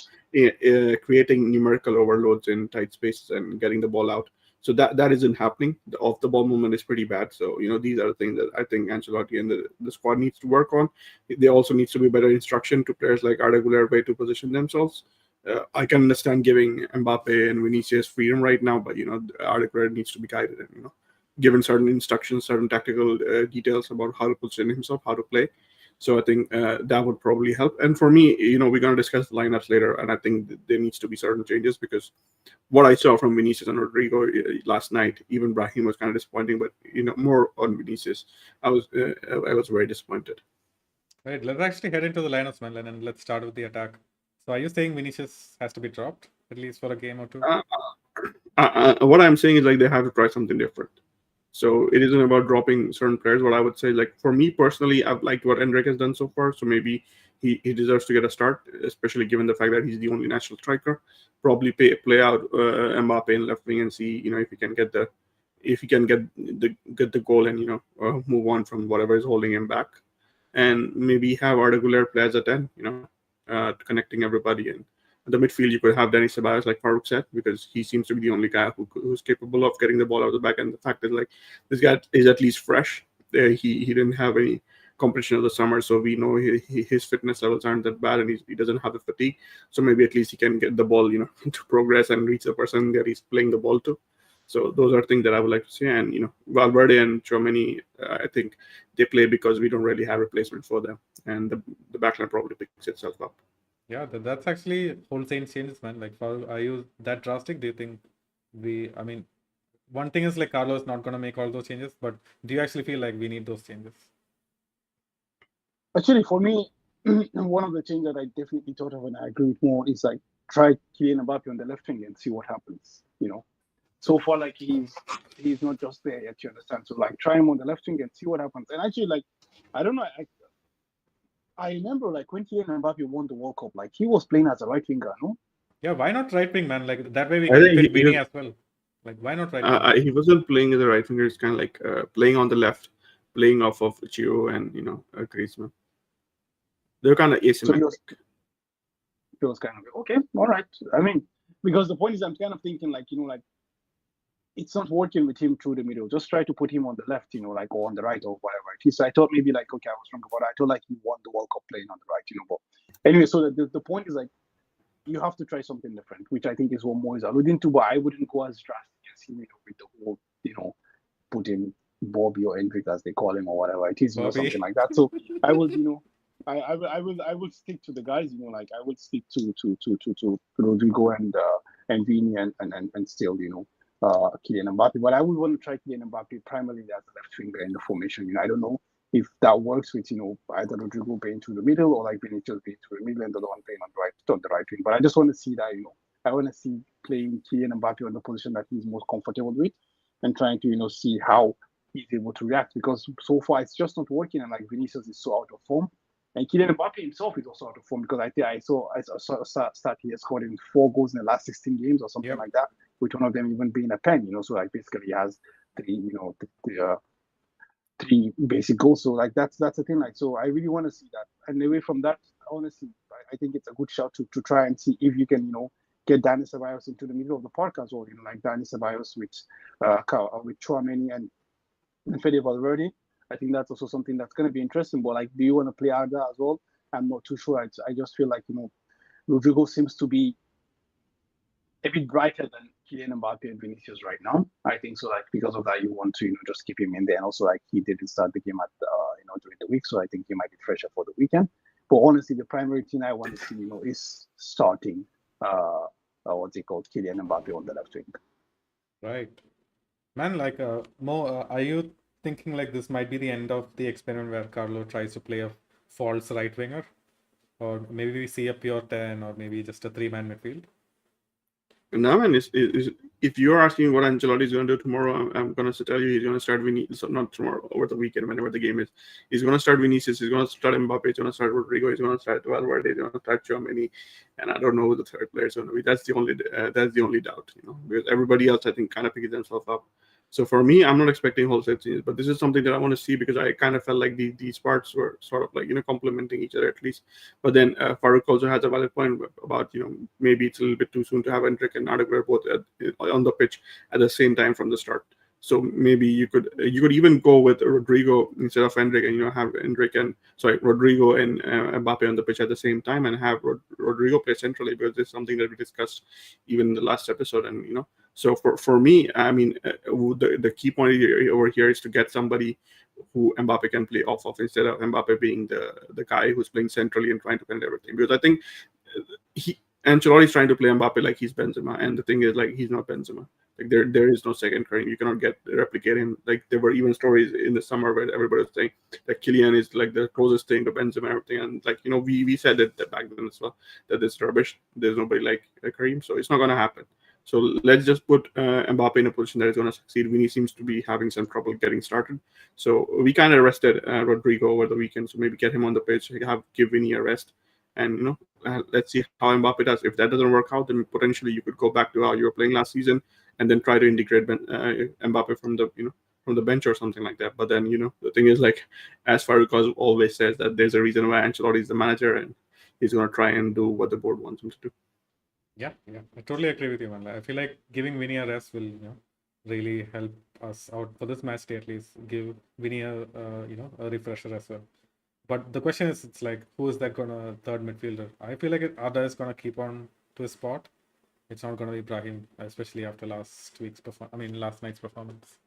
creating numerical overloads in tight spaces and getting the ball out. So that isn't happening. The off the ball movement is pretty bad. So these are the things that I think Ancelotti and the squad needs to work on. There also needs to be better instruction to players like Arda Güler way to position themselves. I can understand giving Mbappe and Vinicius freedom right now, but Arda Güler needs to be guided and given certain instructions, certain tactical details about how to position himself, how to play. So I think that would probably help. And for me, we're going to discuss the lineups later, and I think there needs to be certain changes, because what I saw from Vinicius and Rodrigo last night, even Brahim was kind of disappointing, but more on Vinicius, I was very disappointed. Right, let's actually head into the lineups, man, and let's start with the attack. So are you saying Vinicius has to be dropped, at least for a game or two? What I'm saying is, like, they have to try something different. So it isn't about dropping certain players. What I would say, like, for me personally, I've liked what Endrick has done so far. So maybe he deserves to get a start, especially given the fact that he's the only national striker. Probably play out Mbappe in left wing and see, if he can get the goal and move on from whatever is holding him back, and maybe have Arda Güler play as a 10, connecting everybody. And the midfield, you could have Denis Ceballos, like Farouk said, because he seems to be the only guy who's capable of getting the ball out of the back. And the fact is, like, this guy is at least fresh. He didn't have any competition of the summer, so we know his fitness levels aren't that bad, and he doesn't have the fatigue. So maybe at least he can get the ball, to progress and reach the person that he's playing the ball to. So those are things that I would like to see. And Valverde and Tchouaméni, I think they play because we don't really have replacement for them, and the backline probably picks itself up. Yeah, that's actually wholesale changes, man. Like, are you that drastic? Do you think one thing is, like, Carlos not going to make all those changes, but do you actually feel like we need those changes? Actually, for me, one of the changes that I definitely thought of and I agree with more is, like, try Kylian Mbappe on the left wing and see what happens. So far, like, he's not just there yet, you understand? So, like, try him on the left wing and see what happens. And actually, like, I don't know, I remember, like, when Kylian Mbappe won the World Cup, like, he was playing as a right winger, no? Yeah, why not right wing, man? Like, that way we can fit Vini as well. Like, why not right winger? He wasn't playing as a right winger. It's kind of like playing on the left, playing off of Chio and Griezmann. They're kind of So asymmetric. he was kind of okay, all right. I mean, because the point is, I'm kind of thinking like like it's not working with him through the middle. Just try to put him on the left, like or on the right or whatever it is. So I thought maybe like okay, I was wrong about it. I thought like he won the World Cup playing on the right, But anyway, so the point is like you have to try something different, which I think is what Mo is alluding to. But I wouldn't go as drastic as him, with the whole putting Bobby or Hendrik as they call him or whatever it is, Bobby. something like that. So I will, I will stick to the guys, like I will stick to Rodrigo and Vini and still, Kylian Mbappe. But I would want to try Kylian Mbappe primarily as a left winger in the formation. I don't know if that works with either Rodrigo playing through the middle or like Vinicius playing through the middle and the other one playing on the right wing. But I just want to see that I want to see playing Kylian Mbappe on the position that he's most comfortable with and trying to see how he's able to react, because so far it's just not working, and like Vinicius is so out of form. And Kylian Mbappe himself is also out of form, because I think I saw stat he has scored in 4 goals in the last 16 games or something like that, with one of them even being a pen. So like basically he has 3 basic goals. So like that's the thing. Like, so I really want to see that. And away from that, honestly, I think it's a good shout to try and see if you can get Dani Ceballos into the middle of the park as well. Like Dani Ceballos with Chouameni and Fede Valverde. I think that's also something that's going to be interesting. But like, do you want to play Arda as well? I'm not too sure. I just feel like Rodrigo seems to be a bit brighter than Kylian Mbappe and Vinicius right now. I think so. Like, because of that, you want to just keep him in there. And also, like, he didn't start the game at during the week, so I think he might be fresher for the weekend. But honestly, the primary thing I want to see is starting what's it called, Kylian Mbappe on the left wing. Right, man. Like, Mo, are you thinking like this might be the end of the experiment where Carlo tries to play a false right winger, or maybe we see a pure 10, or maybe just a 3-man midfield? No, man. If you're asking what Ancelotti is going to do tomorrow, I'm going to tell you he's going to start Vinicius. So not tomorrow, over the weekend, whenever the game is. He's going to start Vinicius. He's going to start Mbappe. He's going to start Rodrigo. He's going to start Valverde. He's going to start Chouameni, and I don't know who the third player is going to be. That's the only doubt, because everybody else I think kind of picks themselves up. So for me, I'm not expecting wholesale changes, but this is something that I want to see, because I kind of felt like these parts were sort of like complementing each other at least. But then Farouk also has a valid point about maybe it's a little bit too soon to have Hendrik and Nadegwer both on the pitch at the same time from the start. So maybe you could even go with Rodrigo instead of Hendrik, and have Rodrigo and Mbappe on the pitch at the same time, and have Rodrigo play centrally, because it's something that we discussed even in the last episode. And so for me, I mean, the key point over here is to get somebody who Mbappe can play off of, instead of Mbappe being the guy who's playing centrally and trying to defend everything. Because I think Ancelotti is trying to play Mbappe like he's Benzema, and the thing is, like, he's not Benzema. Like, there is no second Karim. You cannot replicate him. Like, there were even stories in the summer where everybody was saying that Kylian is like the closest thing to Benzema and everything. And like, we said that back then as well, that it's rubbish. There's nobody like Karim, so it's not going to happen. So let's just put Mbappe in a position that is going to succeed. Vinny seems to be having some trouble getting started. So we kind of rested Rodrigo over the weekend. So maybe get him on the pitch, give Vinny a rest. And, let's see how Mbappe does. If that doesn't work out, then potentially you could go back to how you were playing last season, and then try to integrate Mbappe from the bench or something like that. But then, the thing is, like, as Farouk always says, that there's a reason why Ancelotti is the manager, and he's going to try and do what the board wants him to do. Yeah, I totally agree with you, man. I feel like giving Vinny a rest will, really help us out for this match day at least. Give Vinny a refresher as well. But the question is, it's like, who is that third midfielder? I feel like Arda is gonna keep on to his spot. It's not gonna be Brahim, especially after last night's performance.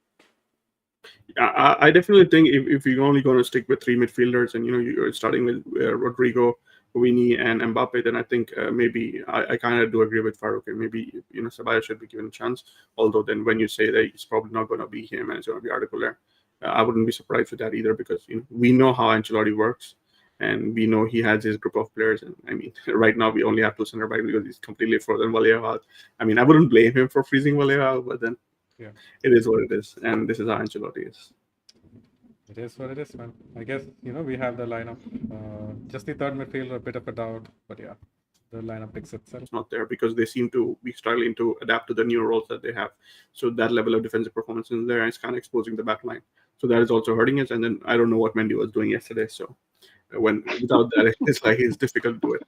I definitely think if you're only going to stick with 3 midfielders, and you're starting with Rodrigo, Vinny, and Mbappe, then I think maybe I kind of do agree with Farouk, and maybe Ceballos should be given a chance. Although then when you say that it's probably not going to be him and it's going to be Arda Güler, I wouldn't be surprised with that either, because we know how Ancelotti works, and we know he has his group of players. And I mean, right now we only have 2 center backs because he's completely frozen Vallejo. I mean, I wouldn't blame him for freezing Vallejo, but then it is what it is, and this is how Ancelotti is. It is what it is, man. I guess we have the lineup. Just the third midfielder, a bit of a doubt, but yeah. the lineup picks itself. It's not there because they seem to be struggling to adapt to the new roles that they have. So that level of defensive performance is there, and it's kind of exposing the back line. So that is also hurting us. And then I don't know what Mendy was doing yesterday. So when without that, it's like it's difficult to do it.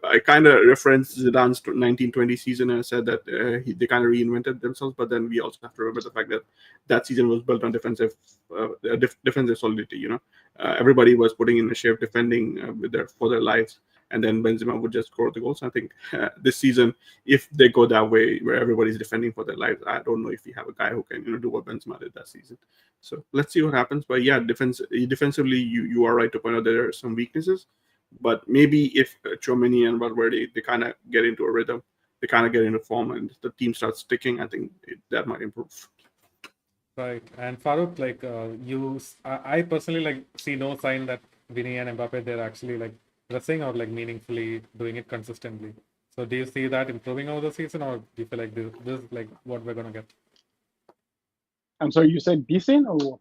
I kind of referenced Zidane's 1920 season and said that they kind of reinvented themselves. But then we also have to remember the fact that that season was built on defensive solidity. Everybody was putting in a shape, defending for their lives, and then Benzema would just score the goals. I think this season, if they go that way, where everybody's defending for their lives, I don't know if we have a guy who can do what Benzema did that season. So let's see what happens. But yeah, defensively, you are right to point out there are some weaknesses. But maybe if Tchouaméni and Valverde, they kind of get into a rhythm, they kind of get into form, and the team starts sticking, I think that might improve. Right. And Farooq, like I personally like see no sign that Vinny and Mbappe they're actually like pressing or like meaningfully doing it consistently. So do you see that improving over the season, or do you feel like this is like what we're gonna get? I'm sorry, you said decent or what?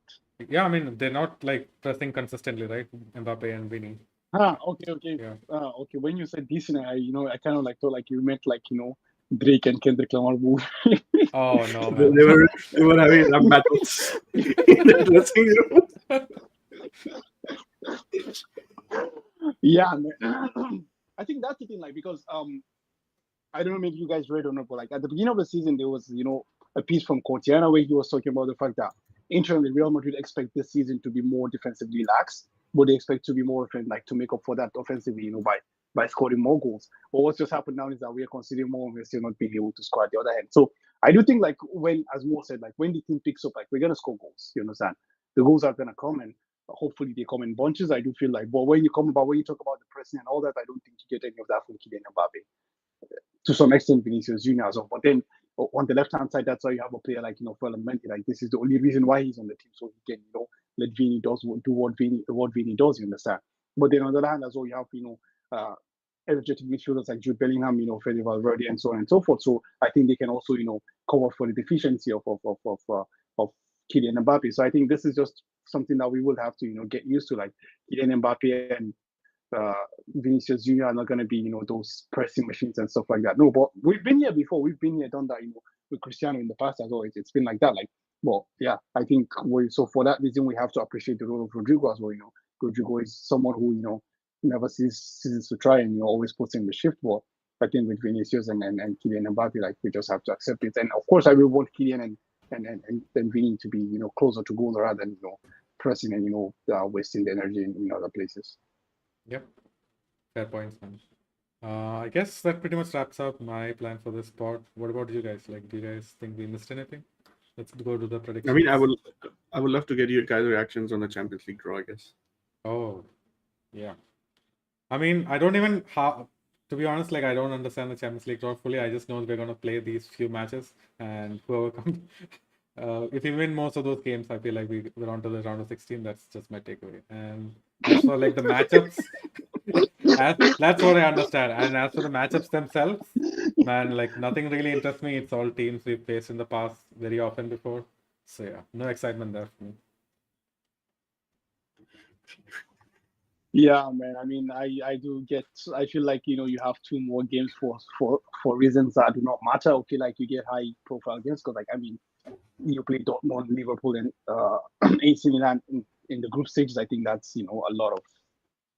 Yeah, I mean they're not like pressing consistently, right? Mbappe and Vinny. Okay. Yeah. Okay. When you said decent, I kind of like thought like you meant like Drake and Kendrick Lamar. Oh no, They man. were having rap battles in the dressing room. Yeah, man. I think that's the thing, like, because I don't know if you guys read or not, but like at the beginning of the season there was a piece from Cortiana where he was talking about the fact that internally Real Madrid expect this season to be more defensively lax, but they expect to be more like to make up for that offensively, by scoring more goals. But what's just happened now is that we are considering more and we're still not being able to score at the other end. So I do think like when, as Mo said, like when the team picks up, like we're gonna score goals. You understand? The goals are gonna come, and hopefully they come in bunches. I do feel like, but when you talk about the pressing and all that, I don't think you get any of that from Kylian Mbappe. To some extent, Vinicius Junior as well. But then on the left hand side, that's why you have a player like Ferland Mendy. Like this is the only reason why he's on the team, so he can let Vini do what Vini does. You understand? But then on the other hand as well, you have energetic midfielders like Jude Bellingham, Fede Valverde, and so on and so forth. So I think they can also cover for the deficiency of Kylian Mbappe. So I think this is just something that we will have to get used to. Like Kylian Mbappe and Vinicius Junior are not going to be those pressing machines and stuff like that. No, but we've been here before. We've been here, done that with Cristiano in the past as well. It's been like that. Like, well, yeah, I think so for that reason we have to appreciate the role of Rodrigo as well. Rodrigo is someone who never ceases to try and always puts in the shift. But I think with Vinicius and Kylian Mbappe, like we just have to accept it. And of course, I will want Kylian and Vini to be closer to goal rather than pressing and wasting the energy in other places. Yep. Fair points, man. I guess that pretty much wraps up my plan for this pod. What about you guys? Like, do you guys think we missed anything? Let's go to the predictions. I mean, I would love to get your guys' reactions on the Champions League draw, I guess. Oh, yeah. I mean, I don't even have, to be honest, like I don't understand the Champions League draw fully. I just know we're gonna play these few matches, and whoever comes, if we win most of those games, I feel like we're on to the round of 16. That's just my takeaway. And as for like the matchups, that's what I understand. And as for the matchups themselves, man, like nothing really interests me. It's all teams we've faced in the past very often before. So yeah, no excitement there for me. Yeah, man. I mean, I feel like you have two more games for reasons that do not matter. I feel like you get high profile games because, like, I mean, you play Dortmund, Liverpool, and AC Milan in the group stages. I think that's a lot of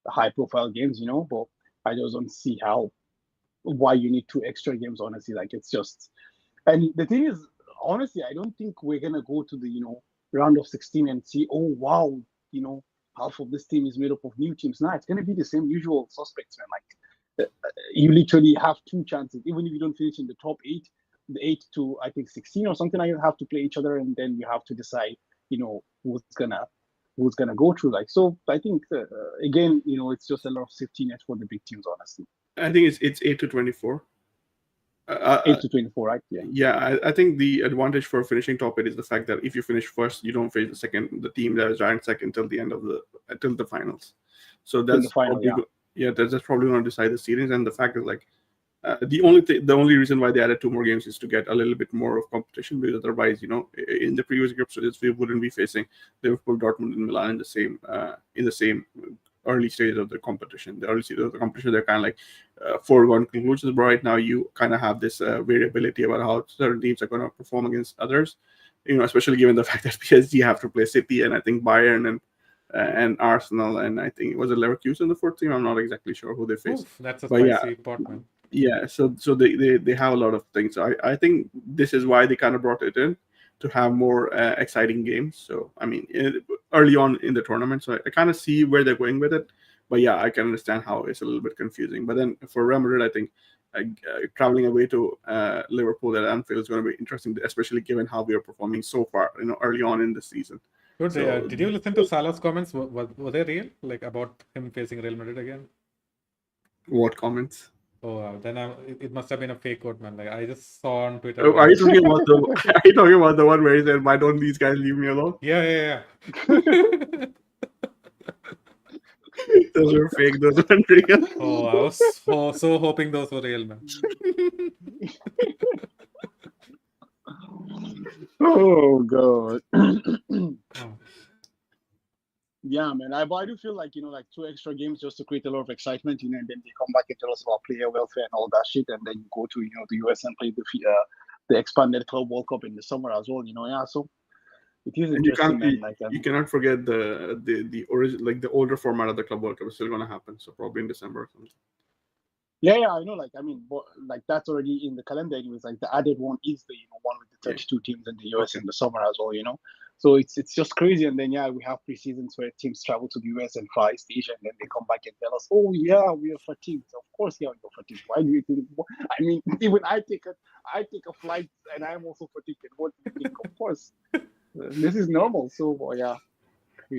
high profile games. But I just don't see why you need 2 extra games. Honestly, like it's just. And the thing is, honestly, I don't think we're gonna go to the round of 16 and see, oh wow, half of this team is made up of new teams. Nah, it's gonna be the same usual suspects, man. Like you literally have 2 chances, even if you don't finish in the top 8, the 8 to I think 16 or something. You have to play each other, and then you have to decide, who's gonna go through. Like, so I think again, it's just a lot of safety net for the big teams, honestly. I think it's 8 to 24. 8 to 24, right? Yeah. Yeah, I think the advantage for finishing top 8 is the fact that if you finish first, you don't face the team that is ranked second till the end of the finals. So that's probably that's probably going to decide the series. And the fact is, like, the only reason why they added 2 more games is to get a little bit more of competition, because otherwise, in the previous group stages we wouldn't be facing Liverpool, Dortmund, and Milan in the same early stages of the competition. The early stages of the competition, they're kind of like foregone conclusions. But right now, you kind of have this variability about how certain teams are going to perform against others. Especially given the fact that PSG have to play City and I think Bayern and Arsenal, and I think it was a Leverkusen the fourth team. I'm not exactly sure who they face. Oof, that's a But yeah, spicy pot, man. yeah. So they have a lot of things. So I think this is why they kind of brought it in to have more exciting games. So I mean, early on in the tournament, so I kind of see where they're going with it. But yeah, I can understand how it's a little bit confusing. But then for Real Madrid, I think traveling away to Liverpool at Anfield is going to be interesting, especially given how we are performing so far, early on in the season. Good. So- Did you listen to Salah's comments? Were they real? Like about him facing Real Madrid again? What comments? Oh, then it must have been a fake quote, man. Like I just saw on Twitter. Are you talking about the? Are you talking about the one where he said, "Why don't these guys leave me alone?" Yeah. Those were fake. Those weren't real. Oh, I was so hoping those were real, man. Oh god. Oh. Yeah, man. But I do feel like, like 2 extra games just to create a lot of excitement, and then they come back and tell us about player welfare and all that shit, and then you go to, the US and play the expanded Club World Cup in the summer as well, Yeah, so it is And you interesting, can't. man. You cannot forget the origin, like the older format of the Club World Cup is still going to happen. So probably in December or something. Yeah, I know. But that's already in the calendar. Anyways, like the added one is the one with the 32 teams in the US in the summer as well. So it's just crazy. And then we have preseasons where teams travel to the US and Far East Asia, and then they come back and tell us, "Oh yeah, we are fatigued." Of course, you're fatigued. Why do you think? I mean, even I take a flight and I'm also fatigued. And what do you think? Of course, this is normal. So yeah.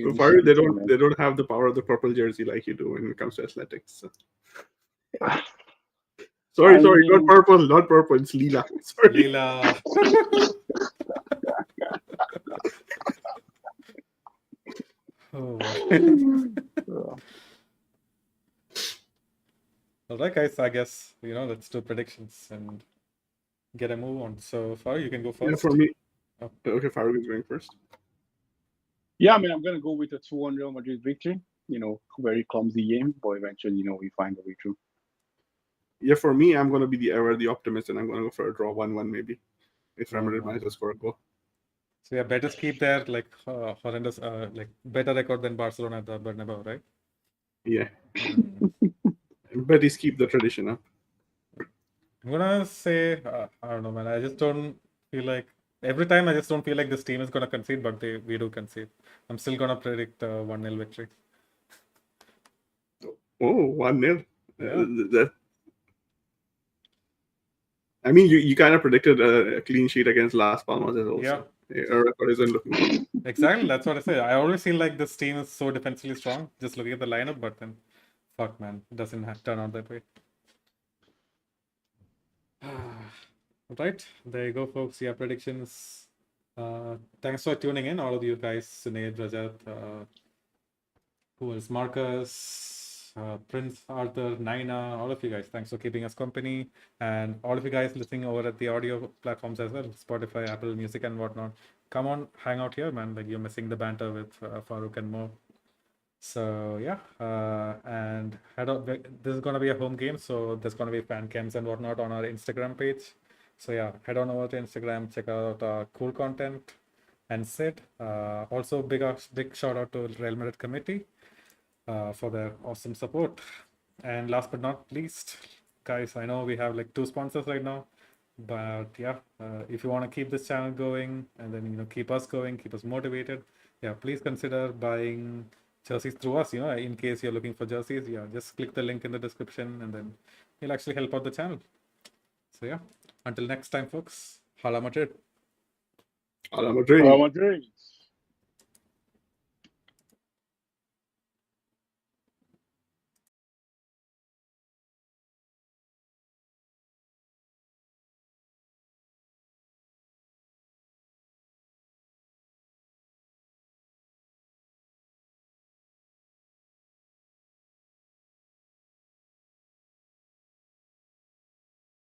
So far, they don't have the power of the purple jersey like you do when it comes to athletics. So. Sorry, not purple. It's lila. Sorry. Lila. Oh. All right, guys. I guess let's do predictions and get a move on. So far, you can go first. Yeah, for me. Oh. Okay, Farouk is going first. Yeah, I mean, I'm gonna go with a 2-1 Real Madrid victory. Very clumsy game, but eventually, we find a way through. Yeah, for me, I'm going to be the optimist, and I'm going to go for a draw 1-1 maybe, if Real Madrid manages to score a goal. So yeah, Betis keep their horrendous better record than Barcelona at the Bernabeu, right? Yeah. Betis keep the tradition up. I'm gonna say I don't know, man. I just don't feel like every time I just don't feel like this team is gonna concede, but we do concede. I'm still gonna predict 1-0 victory. Oh, 1-0. Yeah. I mean, you kind of predicted a clean sheet against Las Palmas as well. Yeah. Our record isn't looking good. Exactly, that's what I say. I always feel like this team is so defensively strong, just looking at the lineup, but then, fuck, man, it doesn't turn out that way. Right, there you go, folks. Yeah, predictions. Thanks for tuning in, all of you guys. Sunaid, Rajat, who else? Marcus, Prince, Arthur, Naina, all of you guys. Thanks for keeping us company. And all of you guys listening over at the audio platforms as well, Spotify, Apple Music, and whatnot. Come on, hang out here, man. Like, you're missing the banter with Farouk and Mo. So yeah, and head out. This is gonna be a home game, so there's gonna be fan cams and whatnot on our Instagram page. So yeah, head on over to Instagram, check out our cool content, and Sid. Also, big shout out to Real Madrid committee for their awesome support. And last but not least, guys, I know we have like 2 sponsors right now, but yeah, if you want to keep this channel going and then keep us going, keep us motivated, yeah, please consider buying jerseys through us. In case you're looking for jerseys, yeah, just click the link in the description and then you'll actually help out the channel. So yeah, until next time, folks. Hala Madrid. Hala Madrid. Madrid.